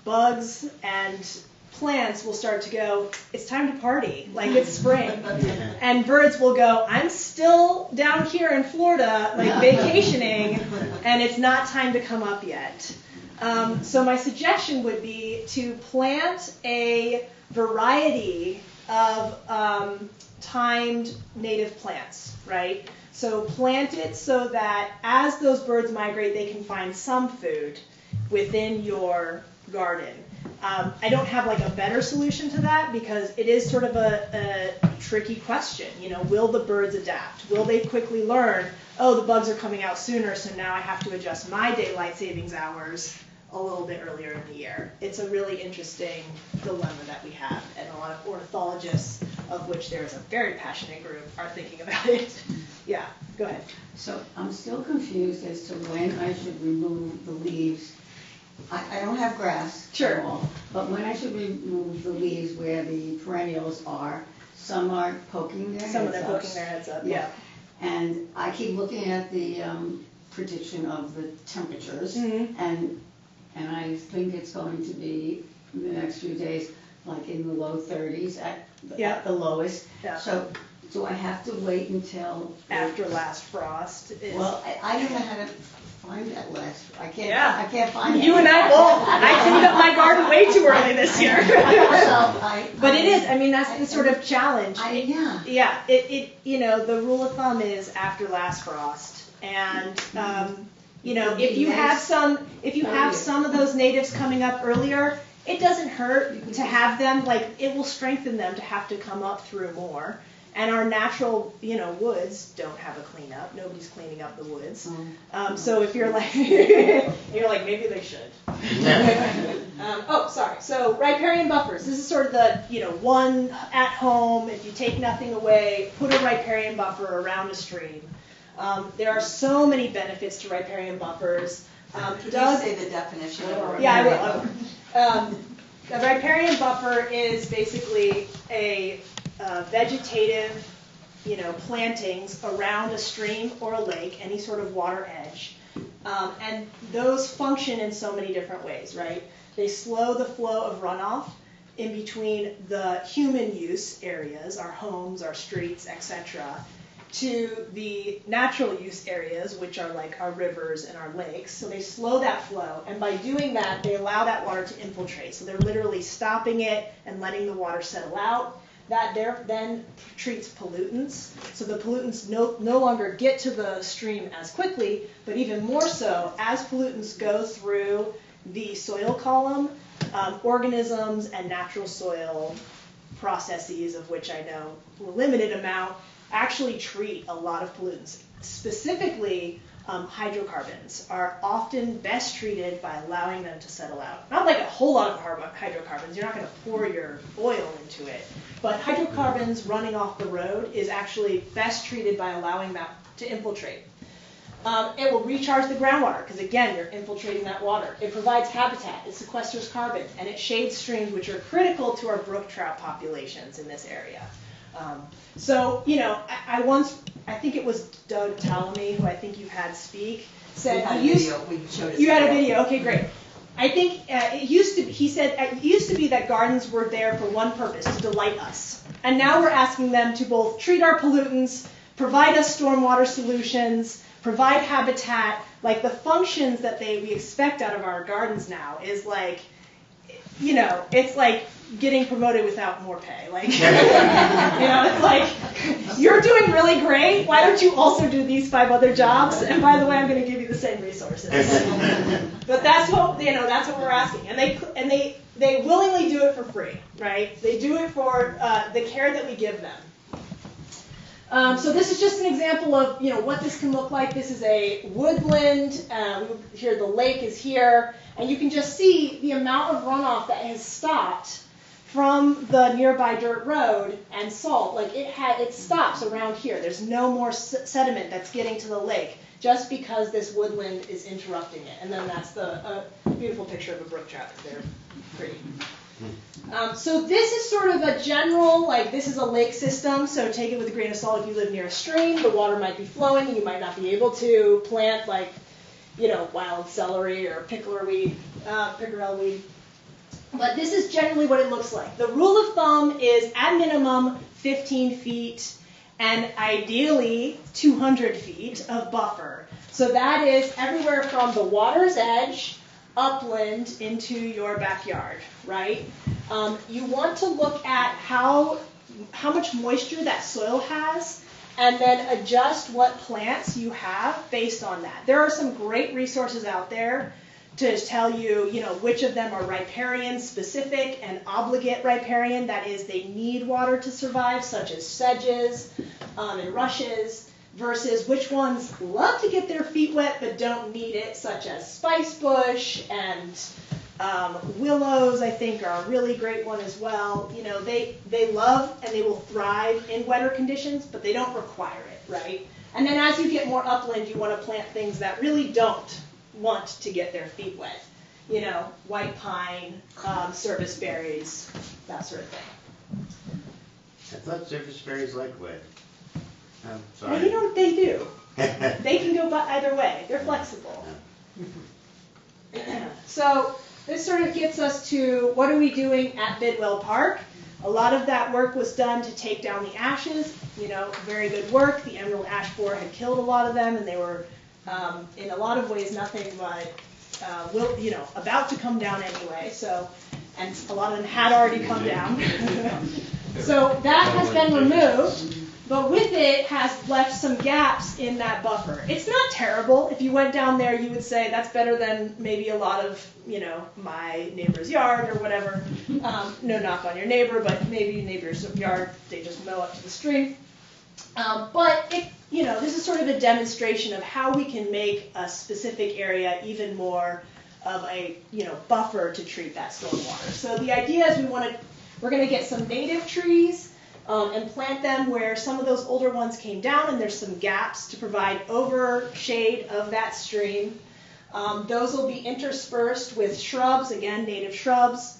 Speaker 2: bugs and plants will start to go, it's time to party, like it's spring. And birds will go, I'm still down here in Florida, like vacationing, and it's not time to come up yet. So my suggestion would be to plant a variety of timed native plants, right? So plant it so that as those birds migrate, they can find some food within your garden. I don't have like a better solution to that because it is sort of a tricky question. Will the birds adapt? Will they quickly learn, oh, the bugs are coming out sooner, so now I have to adjust my daylight savings hours a little bit earlier in the year? It's a really interesting dilemma that we have, and a lot of ornithologists, of which there is a very passionate group, are thinking about it. Yeah, go ahead.
Speaker 9: So I'm still confused as to when I should remove the leaves. I don't have grass at all, but when I should remove the leaves where the perennials are, some are poking their heads up.
Speaker 2: Some of them poking their heads up, yeah.
Speaker 9: And I keep looking at the prediction of the temperatures, and I think it's going to be in the next few days, like in the low 30s at the lowest. Yeah. So do I have to wait until
Speaker 2: after last frost?
Speaker 9: Well, I don't know how to find that last. I can't find it.
Speaker 2: You and I both. I cleaned up my garden way too early this year. But it is. I mean, that's the sort of challenge. Yeah. The rule of thumb is after last frost, and if you have some of those natives coming up earlier, it doesn't hurt to have them. Like, it will strengthen them to have to come up through more. And our natural, woods don't have a cleanup. Nobody's cleaning up the woods. So if you're like, maybe they should. So riparian buffers. This is sort of the, one at home. If you take nothing away, put a riparian buffer around a stream. There are so many benefits to riparian buffers.
Speaker 13: Could you say the definition of a riparian?
Speaker 2: Yeah, I will. A riparian buffer is basically a vegetative, plantings around a stream or a lake, any sort of water edge. And those function in so many different ways, right? They slow the flow of runoff in between the human use areas, our homes, our streets, etc., to the natural use areas, which are like our rivers and our lakes. So they slow that flow, and by doing that, they allow that water to infiltrate. So they're literally stopping it and letting the water settle out. That then treats pollutants, so the pollutants no longer get to the stream as quickly, but even more so, as pollutants go through the soil column, organisms and natural soil processes, of which I know a limited amount, actually treat a lot of pollutants. Specifically, hydrocarbons are often best treated by allowing them to settle out. Not like a whole lot of hydrocarbons, you're not going to pour your oil into it, but hydrocarbons running off the road is actually best treated by allowing that to infiltrate. It will recharge the groundwater, because again, you're infiltrating that water. It provides habitat, it sequesters carbon, and it shades streams, which are critical to our brook trout populations in this area. I think it was Doug Tallamy, who I think you had speak, said you had a video. Okay, great. I think he said it used to be that gardens were there for one purpose, to delight us. And now we're asking them to both treat our pollutants, provide us stormwater solutions, provide habitat. Like, the functions that we expect out of our gardens now is like, you know, it's like getting promoted without more pay. Like, you know, it's like, you're doing really great. Why don't you also do these 5 other jobs? And by the way, I'm going to give you the same resources. But that's what, you know, that's what we're asking. And they willingly do it for free, right? They do it for the care that we give them. So this is just an example of, you know, what this can look like. This is a woodland. Here the lake is here. And you can just see the amount of runoff that has stopped from the nearby dirt road and salt. Like it stops around here. There's no more sediment that's getting to the lake just because this woodland is interrupting it. And then that's the beautiful picture of a brook trout. They're pretty. So this is sort of a general, like this is a lake system, so take it with a grain of salt if you live near a stream. The water might be flowing, you might not be able to plant like, you know, wild celery or pickerel weed. But this is generally what it looks like. The rule of thumb is at minimum 15 feet and ideally 200 feet of buffer. So that is everywhere from the water's edge upland into your backyard, right? You want to look at how much moisture that soil has and then adjust what plants you have based on that. There are some great resources out there to tell you, you know, which of them are riparian specific and obligate riparian, that is, they need water to survive, such as sedges and rushes, versus which ones love to get their feet wet but don't need it, such as spicebush and willows, I think, are a really great one as well. You know, they love and they will thrive in wetter conditions, but they don't require it, right? And then as you get more upland, you want to plant things that really don't want to get their feet wet. You know, white pine, service berries, that sort of thing.
Speaker 8: I thought service berries like wet. Sorry.
Speaker 2: Well, you know, they do. They can go either way. They're flexible. So this sort of gets us to what are we doing at Bidwell Park? A lot of that work was done to take down the ashes. You know, very good work. The emerald ash borer had killed a lot of them, and they were, in a lot of ways, nothing but, about to come down anyway. So, and a lot of them had already come down. So that has been removed. But with it has left some gaps in that buffer. It's not terrible. If you went down there, you would say that's better than maybe a lot of, you know, my neighbor's yard or whatever. No knock on your neighbor, but maybe your neighbor's yard, they just mow up to the stream. But it, you know, this is sort of a demonstration of how we can make a specific area even more of a, you know, buffer to treat that stormwater. So the idea is we're going to get some native trees. And plant them where some of those older ones came down, and there's some gaps to provide overshade of that stream. Those will be interspersed with shrubs, again, native shrubs,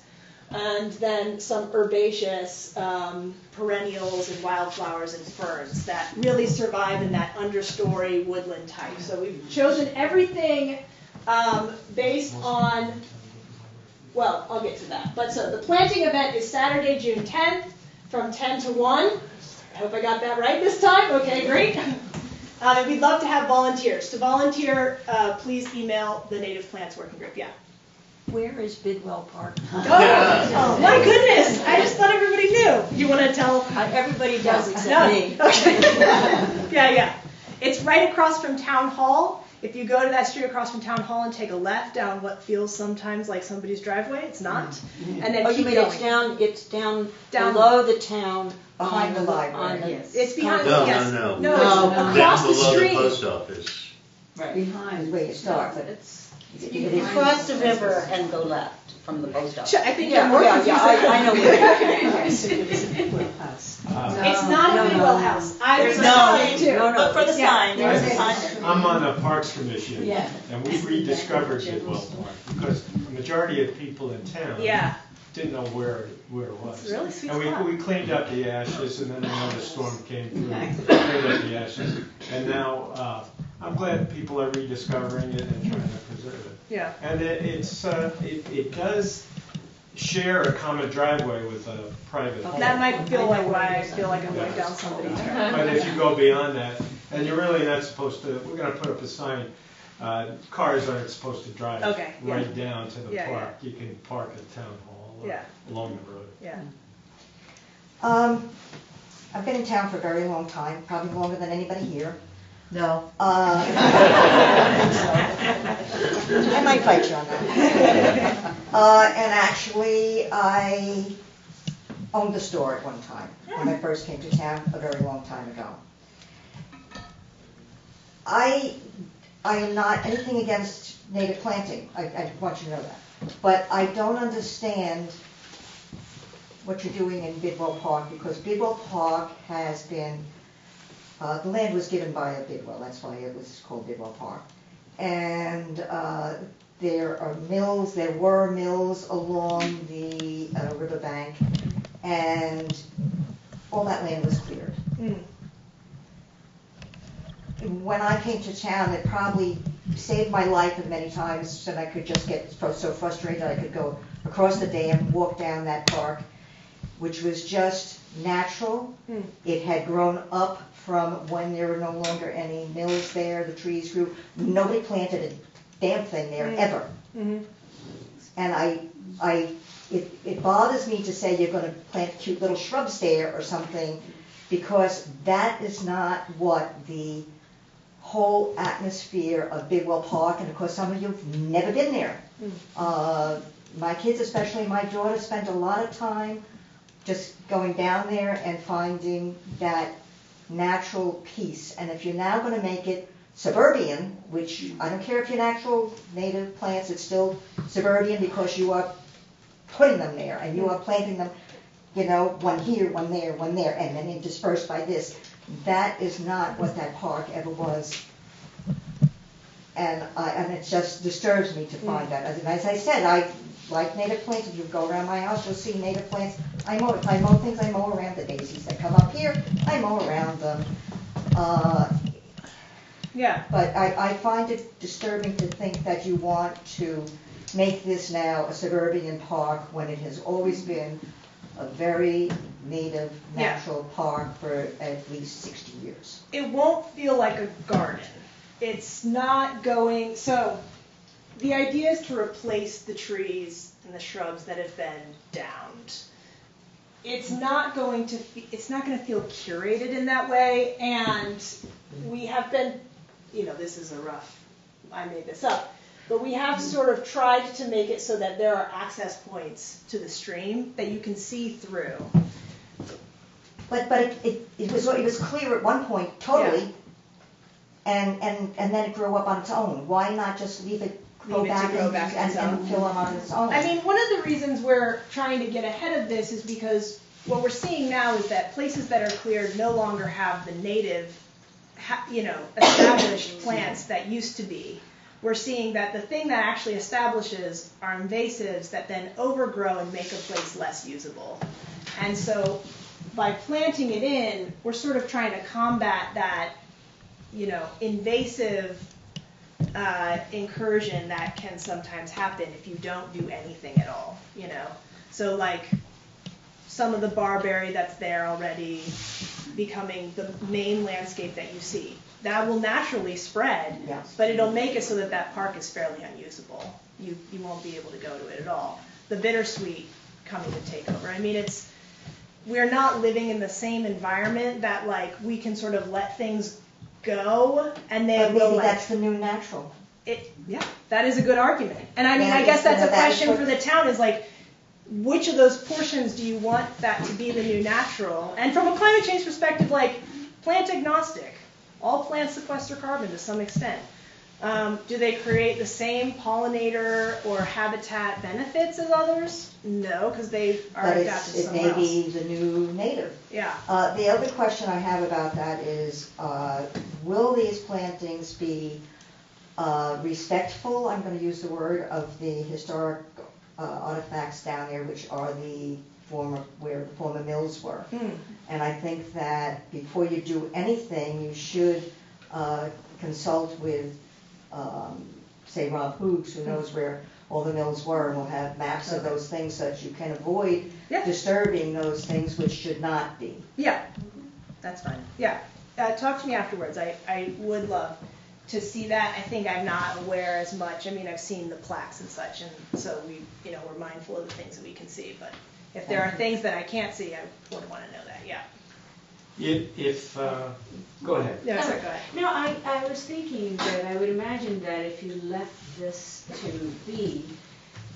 Speaker 2: and then some herbaceous perennials and wildflowers and ferns that really survive in that understory woodland type. So we've chosen everything based on, well, I'll get to that. But so the planting event is Saturday, June 10th. From 10 to 1. I hope I got that right this time. Okay, great. And we'd love to have volunteers. To volunteer, please email the Native Plants Working Group. Yeah.
Speaker 11: Where is Bidwell Park?
Speaker 2: Oh, my goodness. I just thought everybody knew. You want to tell?
Speaker 11: Everybody does except me.
Speaker 2: Okay. Yeah. It's right across from Town Hall. If you go to that street across from Town Hall and take a left down what feels sometimes like somebody's driveway, it's not. And then keep going.
Speaker 11: It's down below the town.
Speaker 5: Behind the library, yes.
Speaker 2: It's behind,
Speaker 8: No,
Speaker 2: yes.
Speaker 8: no.
Speaker 2: No, it's across the
Speaker 8: below
Speaker 2: street.
Speaker 8: the post office.
Speaker 9: Right.
Speaker 5: Behind where you start, but
Speaker 12: You cross the river and go left from the post office.
Speaker 2: Sure, I think you're more confused.
Speaker 11: I know where
Speaker 2: It's not a Bidwell house.
Speaker 13: There's
Speaker 2: a
Speaker 13: no
Speaker 2: sign, too.
Speaker 13: Look for the sign, there's a sign there.
Speaker 7: I'm on the Parks Commission, and we rediscovered Bidwell Park, because the majority of people in town didn't know where it was.
Speaker 2: It's a really sweet
Speaker 7: and
Speaker 2: spot.
Speaker 7: we cleaned up the ashes, and then another storm came through, cleaned up the ashes, and now I'm glad people are rediscovering it and trying to preserve it.
Speaker 2: Yeah.
Speaker 7: And it does share a common driveway with a private home.
Speaker 2: That might feel like why I feel like I'm going down somebody's driveway.
Speaker 7: But if you go beyond that, and you're really not supposed to, we're going to put up a sign, cars aren't supposed to drive right down to the park. You can park at Town Hall. along the road.
Speaker 2: Yeah.
Speaker 5: I've been in town for a very long time, probably longer than anybody here.
Speaker 10: No.
Speaker 5: I might fight you on that. And actually, I owned a store at one time when I first came to town a very long time ago. I am not anything against native planting. I want you to know that. But I don't understand what you're doing in Bidwell Park, because Bidwell Park has been, the land was given by a Bidwell, that's why it was called Bidwell Park. And there were mills along the riverbank, and all that land was cleared. When I came to town, it probably saved my life many times, and I could just get so frustrated I could go across the dam, walk down that park, which was just natural. It had grown up from when there were no longer any mills there, the trees grew. Nobody planted a damn thing there, ever. And it bothers me to say you're going to plant cute little shrubs there or something, because that is not what the whole atmosphere of Bidwell Park, and of course some of you have never been there. My kids, especially my daughter, spent a lot of time just going down there and finding that natural peace. And if you're now going to make it suburban, which I don't care if you're natural native plants, it's still suburban because you are putting them there and you are planting them, one here, one there, and then interspersed by this. That is not what that park ever was. And it just disturbs me to find that. As I said, I like native plants. If you go around my house, you'll see native plants. If I mow things, I mow around the daisies that come up here. I mow around them. But I find it disturbing to think that you want to make this now a suburban park when it has always been a very native, natural park for at least 60 years.
Speaker 2: It won't feel like a garden. It's not going, so the idea is to replace the trees and the shrubs that have been downed. It's not going to feel curated in that way, and we have been, this is I made this up, but we have sort of tried to make it so that there are access points to the stream that you can see through.
Speaker 5: But it was clear at one point, totally, and then it grew up on its own. Why not just leave it go back and fill on its own?
Speaker 2: I mean, one of the reasons we're trying to get ahead of this is because what we're seeing now is that places that are cleared no longer have the native, established plants that used to be. We're seeing that the thing that actually establishes are invasives that then overgrow and make a place less usable. And so by planting it in, we're sort of trying to combat that, invasive incursion that can sometimes happen if you don't do anything at all, So like some of the barberry that's there already becoming the main landscape that you see. That will naturally spread, but it'll make it so that that park is fairly unusable. You won't be able to go to it at all. The bittersweet coming to take over. I mean, we're not living in the same environment that we can sort of let things go and they will
Speaker 5: maybe that's the new natural.
Speaker 2: That is a good argument. And I mean, I guess that's a question for the town is which of those portions do you want that to be the new natural? And from a climate change perspective, plant agnostic. All plants sequester carbon to some extent. Do they create the same pollinator or habitat benefits as others? No, because they are adapted to somewhere else.
Speaker 5: It may be the new native.
Speaker 2: Yeah.
Speaker 5: The other question I have about that is, will these plantings be respectful, I'm going to use the word, of the historic artifacts down there, which are where the former mills were. And I think that before you do anything, you should consult with, say, Rob Hoops, who knows where all the mills were, and will have maps of those things so that you can avoid disturbing those things which should not be.
Speaker 2: Yeah, that's fine. Yeah, talk to me afterwards. I would love. to see that. I think I'm not aware as much. I mean, I've seen the plaques and such, and so we're mindful of the things that we can see. But if there are things that I can't see, I would want to know that. Yeah.
Speaker 7: Go ahead.
Speaker 2: No, sorry, go ahead.
Speaker 3: No, I was thinking that I would imagine that if you left this to be,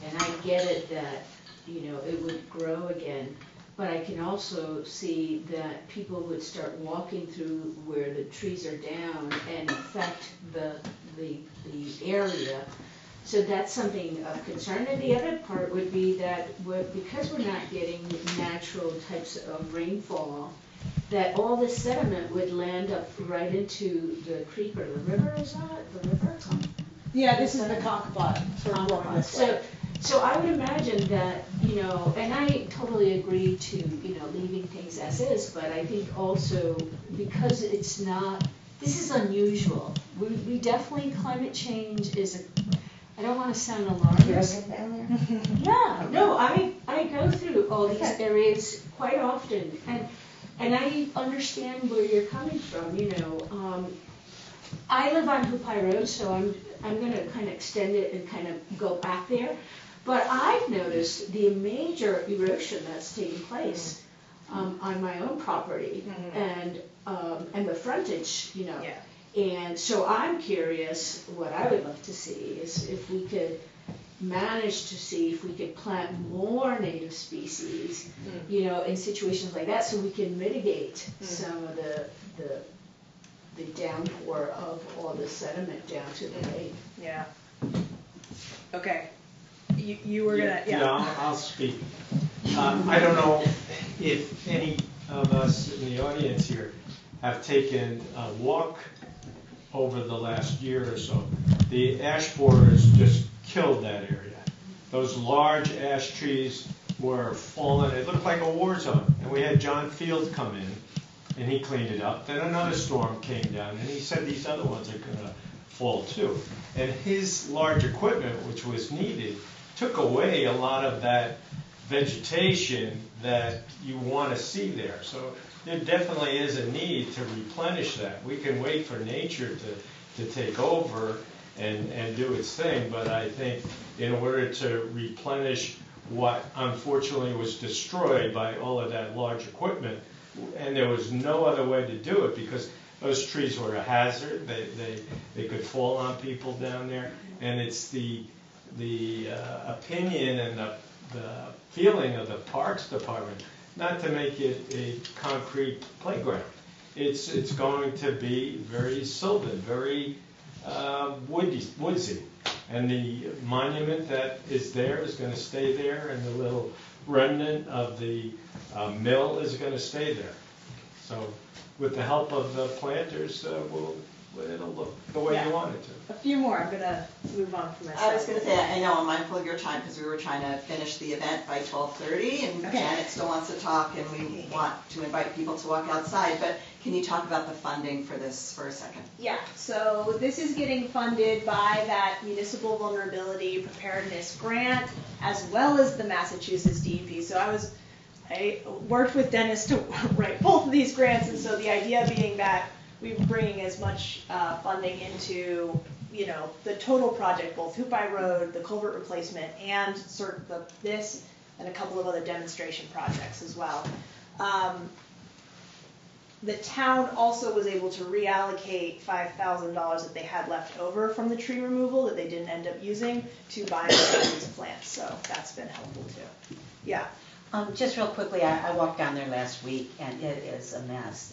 Speaker 3: and I get it that, it would grow again, but I can also see that people would start walking through where the trees are down and affect the area. So that's something of concern. And the other part would be that because we're not getting natural types of rainfall, that all this sediment would land up right into the creek or the river, is that the river?
Speaker 2: Yeah, this is the Conkapot sort of going this way.
Speaker 3: So I would imagine that, and I totally agree to, leaving things as is, but I think also because this is unusual. We definitely, climate change is I don't want to sound alarmist.
Speaker 5: Down there?
Speaker 3: Yeah, no, I go through all these areas quite often, and I understand where you're coming from, I live on Hupai Road, so I'm going to kind of extend it and kind of go back there. But I've noticed the major erosion that's taking place on my own property and the frontage,
Speaker 2: Yeah.
Speaker 3: And so I'm curious, what I would love to see is if we could manage to see if we could plant more native species, in situations like that, so we can mitigate some of the downpour of all the sediment down to the lake.
Speaker 2: Yeah. Okay. You were gonna, yeah.
Speaker 7: I'll speak. I don't know if any of us in the audience here have taken a walk over the last year or so. The ash borers just killed that area. Those large ash trees were falling. It looked like a war zone. And we had John Field come in, and he cleaned it up. Then another storm came down, and he said these other ones are going to fall too. And his large equipment, which was needed, took away a lot of that vegetation that you want to see there. So there definitely is a need to replenish that. We can wait for nature to take over and do its thing, but I think in order to replenish what unfortunately was destroyed by all of that large equipment, and there was no other way to do it because those trees were a hazard. They could fall on people down there, and it's the opinion and the feeling of the Parks Department not to make it a concrete playground. It's going to be very sylvan, very woodsy, and the monument that is there is going to stay there, and the little remnant of the mill is going to stay there. So with the help of the planters, it'll look the way you want it to.
Speaker 2: A few more. I'm going to move on from myself.
Speaker 13: I was going to say, I know I'm mindful of your time because we were trying to finish the event by 12:30, and Janet still wants to talk, and we want to invite people to walk outside. But can you talk about the funding for this for a second?
Speaker 2: Yeah, so this is getting funded by that Municipal Vulnerability Preparedness Grant, as well as the Massachusetts DEP. So I worked with Dennis to write both of these grants, and so the idea being that we were bringing as much funding into, the total project, both Hupai Road, the culvert replacement, and sort of this and a couple of other demonstration projects as well. The town also was able to reallocate $5,000 that they had left over from the tree removal that they didn't end up using to buy these plants. So that's been helpful too. Yeah.
Speaker 12: Just real quickly, I walked down there last week, and it is a mess.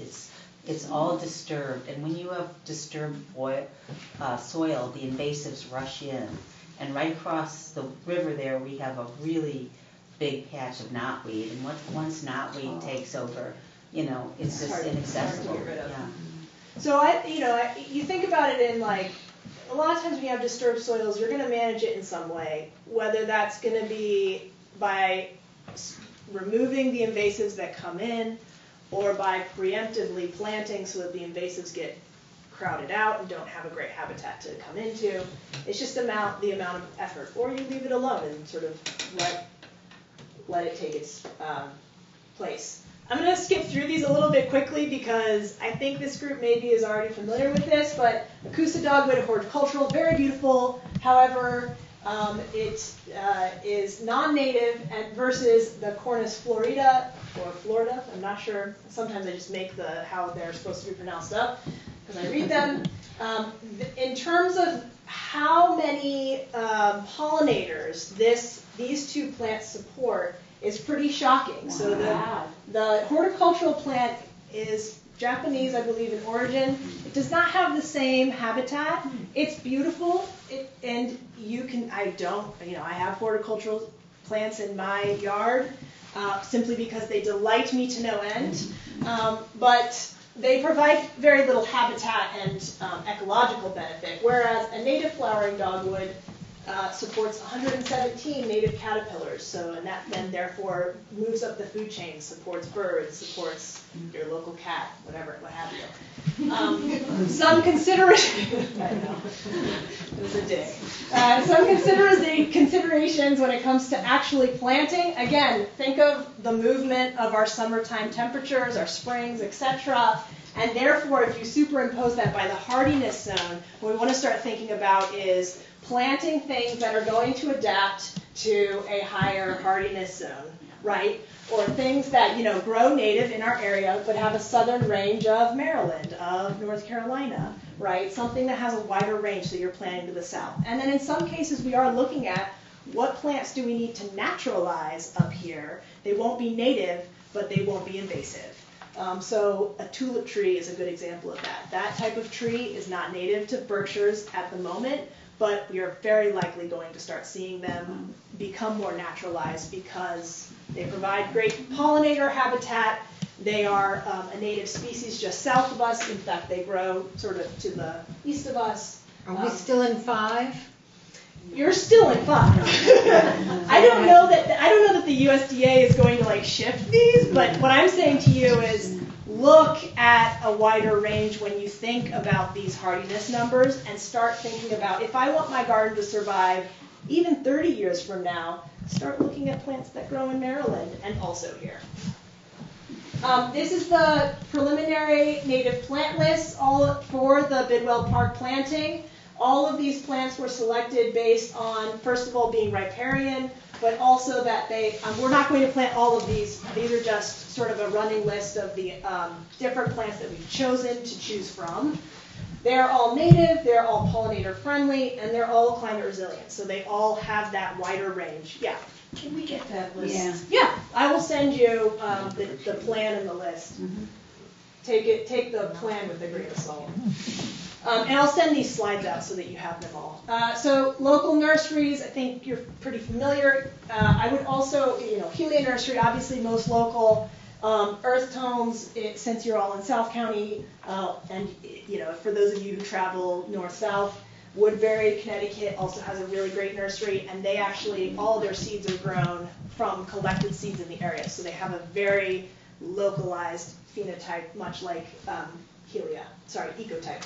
Speaker 12: It's all disturbed, and when you have disturbed soil, the invasives rush in. And right across the river there, we have a really big patch of knotweed, and once knotweed takes over, it's just inaccessible.
Speaker 2: Hard to get rid of.
Speaker 12: Yeah.
Speaker 2: So you think about it in like, a lot of times when you have disturbed soils, you're going to manage it in some way, whether that's going to be by removing the invasives that come in, or by preemptively planting so that the invasives get crowded out and don't have a great habitat to come into. It's just the amount of effort. Or you leave it alone and sort of let it take its place. I'm going to skip through these a little bit quickly because I think this group maybe is already familiar with this, but Acusa dogwood horticultural, very beautiful. However, it is non-native and versus the Cornus florida, or Florida, I'm not sure. Sometimes I just make how they're supposed to be pronounced up because I read them. In terms of how many pollinators these two plants support is pretty shocking. Wow. So the horticultural plant is Japanese, I believe, in origin. It does not have the same habitat. It's beautiful, and I have horticultural plants in my yard simply because they delight me to no end. But they provide very little habitat and ecological benefit, whereas a native flowering dogwood supports 117 native caterpillars, and that then therefore moves up the food chain, supports birds, supports your local cat, what have you. Some considerations, I know, it was a dig. Some considerations when it comes to actually planting. Again, think of the movement of our summertime temperatures, our springs, etc. And therefore, if you superimpose that by the hardiness zone, what we want to start thinking about is planting things that are going to adapt to a higher hardiness zone, right? Or things that, grow native in our area but have a southern range of Maryland, of North Carolina, right? Something that has a wider range that you're planting to the south. And then in some cases we are looking at what plants do we need to naturalize up here. They won't be native, but they won't be invasive. So a tulip tree is a good example of that. That type of tree is not native to Berkshires at the moment, but we are very likely going to start seeing them become more naturalized because they provide great pollinator habitat. They are a native species just south of us. In fact, they grow sort of to the east of us.
Speaker 6: Are we still in 5?
Speaker 2: You're still in 5. I don't know that the USDA is going to shift these, but what I'm saying to you is look at a wider range when you think about these hardiness numbers and start thinking about, if I want my garden to survive even 30 years from now, start looking at plants that grow in Maryland and also here. This is the preliminary native plant list all for the Bidwell Park planting. All of these plants were selected based on, first of all, being riparian, but also that we're not going to plant all of these. These are just sort of a running list of the different plants that we've chosen to choose from. They're all native, they're all pollinator friendly, and they're all climate resilient. So they all have that wider range. Yeah.
Speaker 3: Can we get that list?
Speaker 2: Yeah. I will send you the plan and the list. Mm-hmm. Take the plan with a grain of salt. And I'll send these slides out so that you have them all. So local nurseries, I think you're pretty familiar. I would also, Helia Nursery, obviously most local. Earth Tones, since you're all in South County, and for those of you who travel north-south, Woodbury, Connecticut also has a really great nursery, and they actually, all of their seeds are grown from collected seeds in the area. So they have a very localized phenotype, much like ecotype.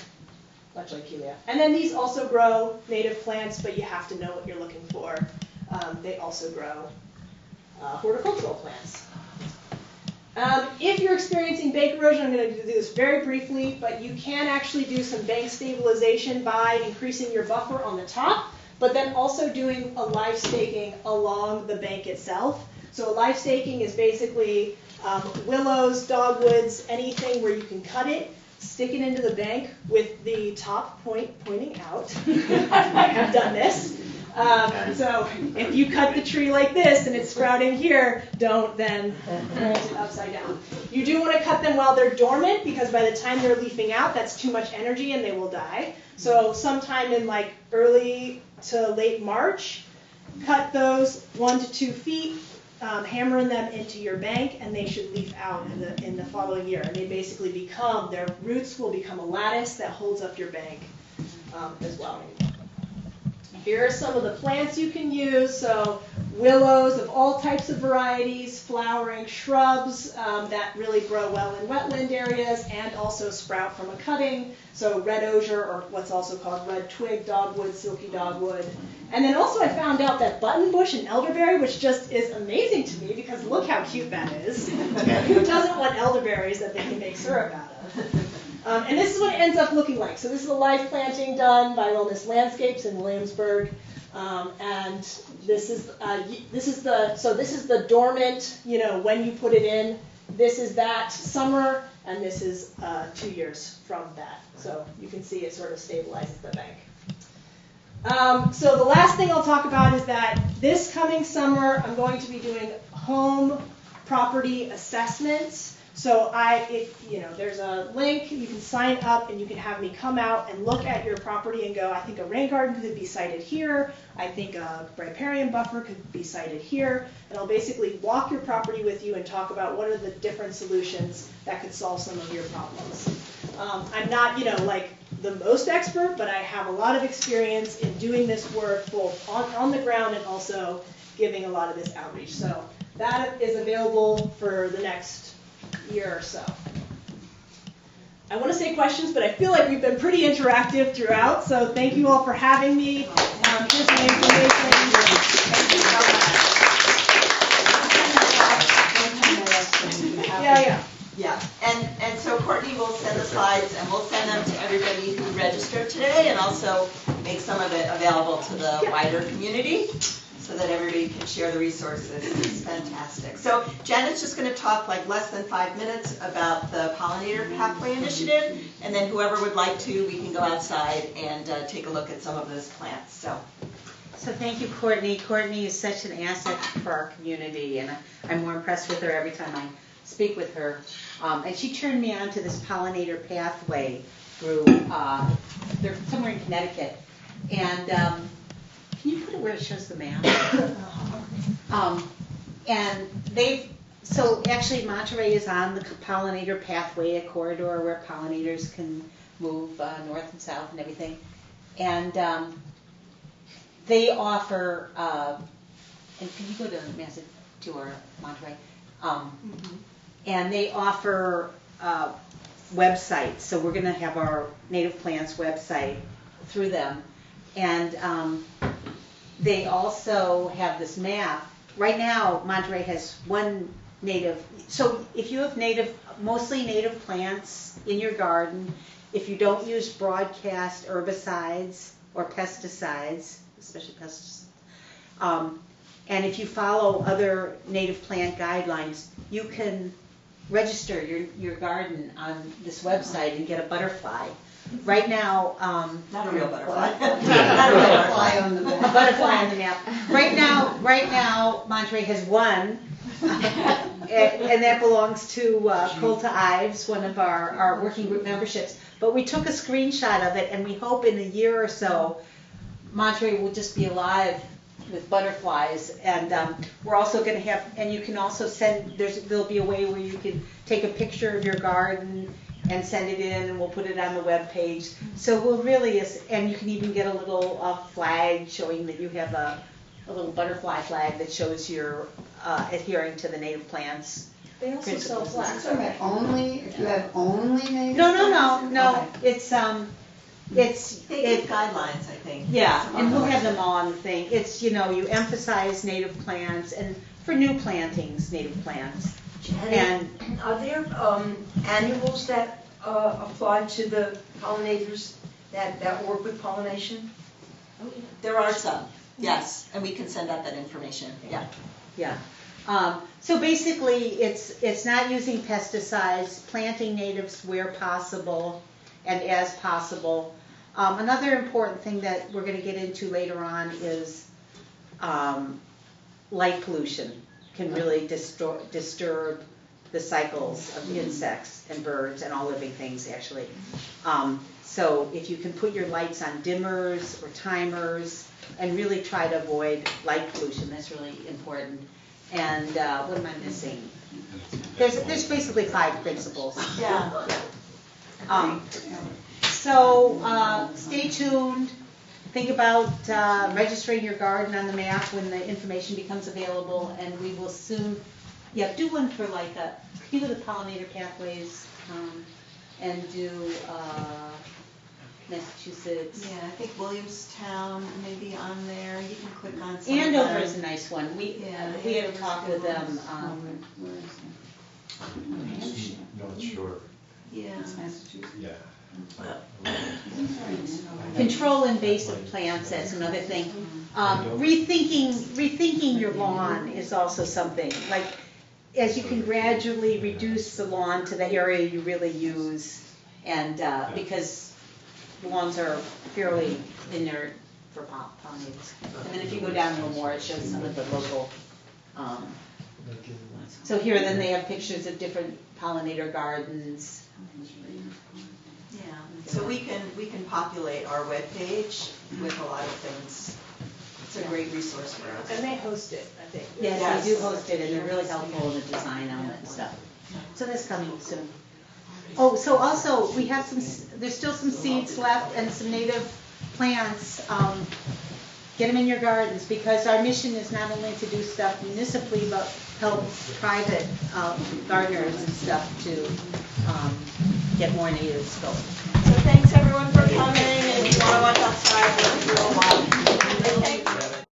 Speaker 2: Much like Helia. And then these also grow native plants, but you have to know what you're looking for. They also grow horticultural plants. If you're experiencing bank erosion, I'm going to do this very briefly, but you can actually do some bank stabilization by increasing your buffer on the top, but then also doing a live staking along the bank itself. So live staking is basically willows, dogwoods, anything where you can cut it, stick it into the bank with the top point pointing out. I have done this. So if you cut the tree like this and it's sprouting here, don't then plant it upside down. You do want to cut them while they're dormant because by the time they're leafing out, that's too much energy and they will die. So sometime in early to late March, cut those 1 to 2 feet, hammering them into your bank, and they should leaf out in the following year. And they basically their roots will become a lattice that holds up your bank as well. Here are some of the plants you can use. So willows of all types of varieties, flowering shrubs that really grow well in wetland areas and also sprout from a cutting. So red osier, or what's also called red twig dogwood, silky dogwood. And then also I found out that buttonbush and elderberry, which just is amazing to me because look how cute that is. Who doesn't want elderberries that they can make syrup out of? And this is what it ends up looking like. So this is a live planting done by Wellness Landscapes in Williamsburg. And this is the dormant, when you put it in. This is that summer, and this is 2 years from that. So you can see it sort of stabilizes the bank. So the last thing I'll talk about is that this coming summer, I'm going to be doing home property assessments. So there's a link, you can sign up and you can have me come out and look at your property and go, I think a rain garden could be sited here, I think a riparian buffer could be sited here, and I'll basically walk your property with you and talk about what are the different solutions that could solve some of your problems. I'm not, like the most expert, but I have a lot of experience in doing this work both on the ground and also giving a lot of this outreach. So that is available for the next year or so. I want to say questions, but I feel like we've been pretty interactive throughout, so thank you all for having me. Here's my information. Thank you so much.
Speaker 13: Yeah, and so Courtney will send the slides and we'll send them to everybody who registered today and also make some of it available to the wider community so that everybody can share the resources. It's fantastic. So Janet's just going to talk like less than 5 minutes about the Pollinator Pathway Initiative, and then whoever would like to, we can go outside and take a look at some of those plants. So
Speaker 12: thank you, Courtney. Courtney is such an asset for our community, and I'm more impressed with her every time I speak with her. And she turned me on to this Pollinator Pathway group. They're somewhere in Connecticut. And can you put it where it shows the map? And so actually Monterey is on the Pollinator Pathway, a corridor where pollinators can move north and south and everything. And they offer, and can you go to our Monterey? And they offer websites. So we're going to have our native plants website through them. And they also have this map. Right now, Monterey has one native. So if you have mostly native plants in your garden, if you don't use broadcast herbicides or pesticides, especially pesticides, and if you follow other native plant guidelines, you can register your garden on this website and get a butterfly. Right now,
Speaker 13: not a real butterfly.
Speaker 12: Not a real butterfly on the map. A butterfly on the map. Right now, Monterey has one, and that belongs to Colta Ives, one of our working group memberships. But we took a screenshot of it, and we hope in a year or so, Monterey will just be alive with butterflies. And we're also going to have, and you can also send, there'll be a way where you can take a picture of your garden and send it in, and we'll put it on the web page. So we'll really, and you can even get a little flag showing that you have a little butterfly flag that shows you're adhering to the native plants.
Speaker 2: They also sell flags.
Speaker 9: So if you have only native?
Speaker 12: No.
Speaker 9: Okay.
Speaker 13: They give guidelines, I think.
Speaker 12: Yeah, and we'll have them all on the thing. It's, you emphasize native plants, and for new plantings, native plants.
Speaker 11: And are there annuals that apply to the pollinators that work with pollination?
Speaker 13: There are some, yes, and we can send out that information. Yeah.
Speaker 12: So basically, it's not using pesticides, planting natives where possible and as possible. Another important thing that we're going to get into later on is light pollution can really disturb the cycles of insects and birds and all living things, actually. So if you can put your lights on dimmers or timers and really try to avoid light pollution, that's really important. And what am I missing? There's basically 5 principles.
Speaker 13: Yeah.
Speaker 12: So stay tuned.
Speaker 14: think about registering your garden on the map when the information becomes available, and we will soon, do one for like a few of the pollinator pathways, and do Massachusetts.
Speaker 13: Yeah, I think Williamstown may be on there, you can click on some.
Speaker 14: Andover is a nice one. We had a talk with them.
Speaker 7: Not sure.
Speaker 13: Yeah.
Speaker 7: Yeah.
Speaker 14: Control invasive plants, that's another thing. Rethinking your lawn is also something. Like, as you can gradually reduce the lawn to the area you really use, and because lawns are fairly inert for pollinators. And then if you go down a little more, it shows some of the local. So here, then they have pictures of different pollinator gardens.
Speaker 13: Yeah, so we can populate our webpage with a lot of things. It's a great resource for us.
Speaker 2: And they host it, I think.
Speaker 14: Yes, they do host it, and they're really helpful in the design element and stuff. So that's coming soon. Oh, so also, we have there's still some seeds left and some native plants. Get them in your gardens, because our mission is not only to do stuff municipally, but help private gardeners and stuff to get more natives going.
Speaker 13: So thanks everyone for coming, and if you want to watch outside, we'll do a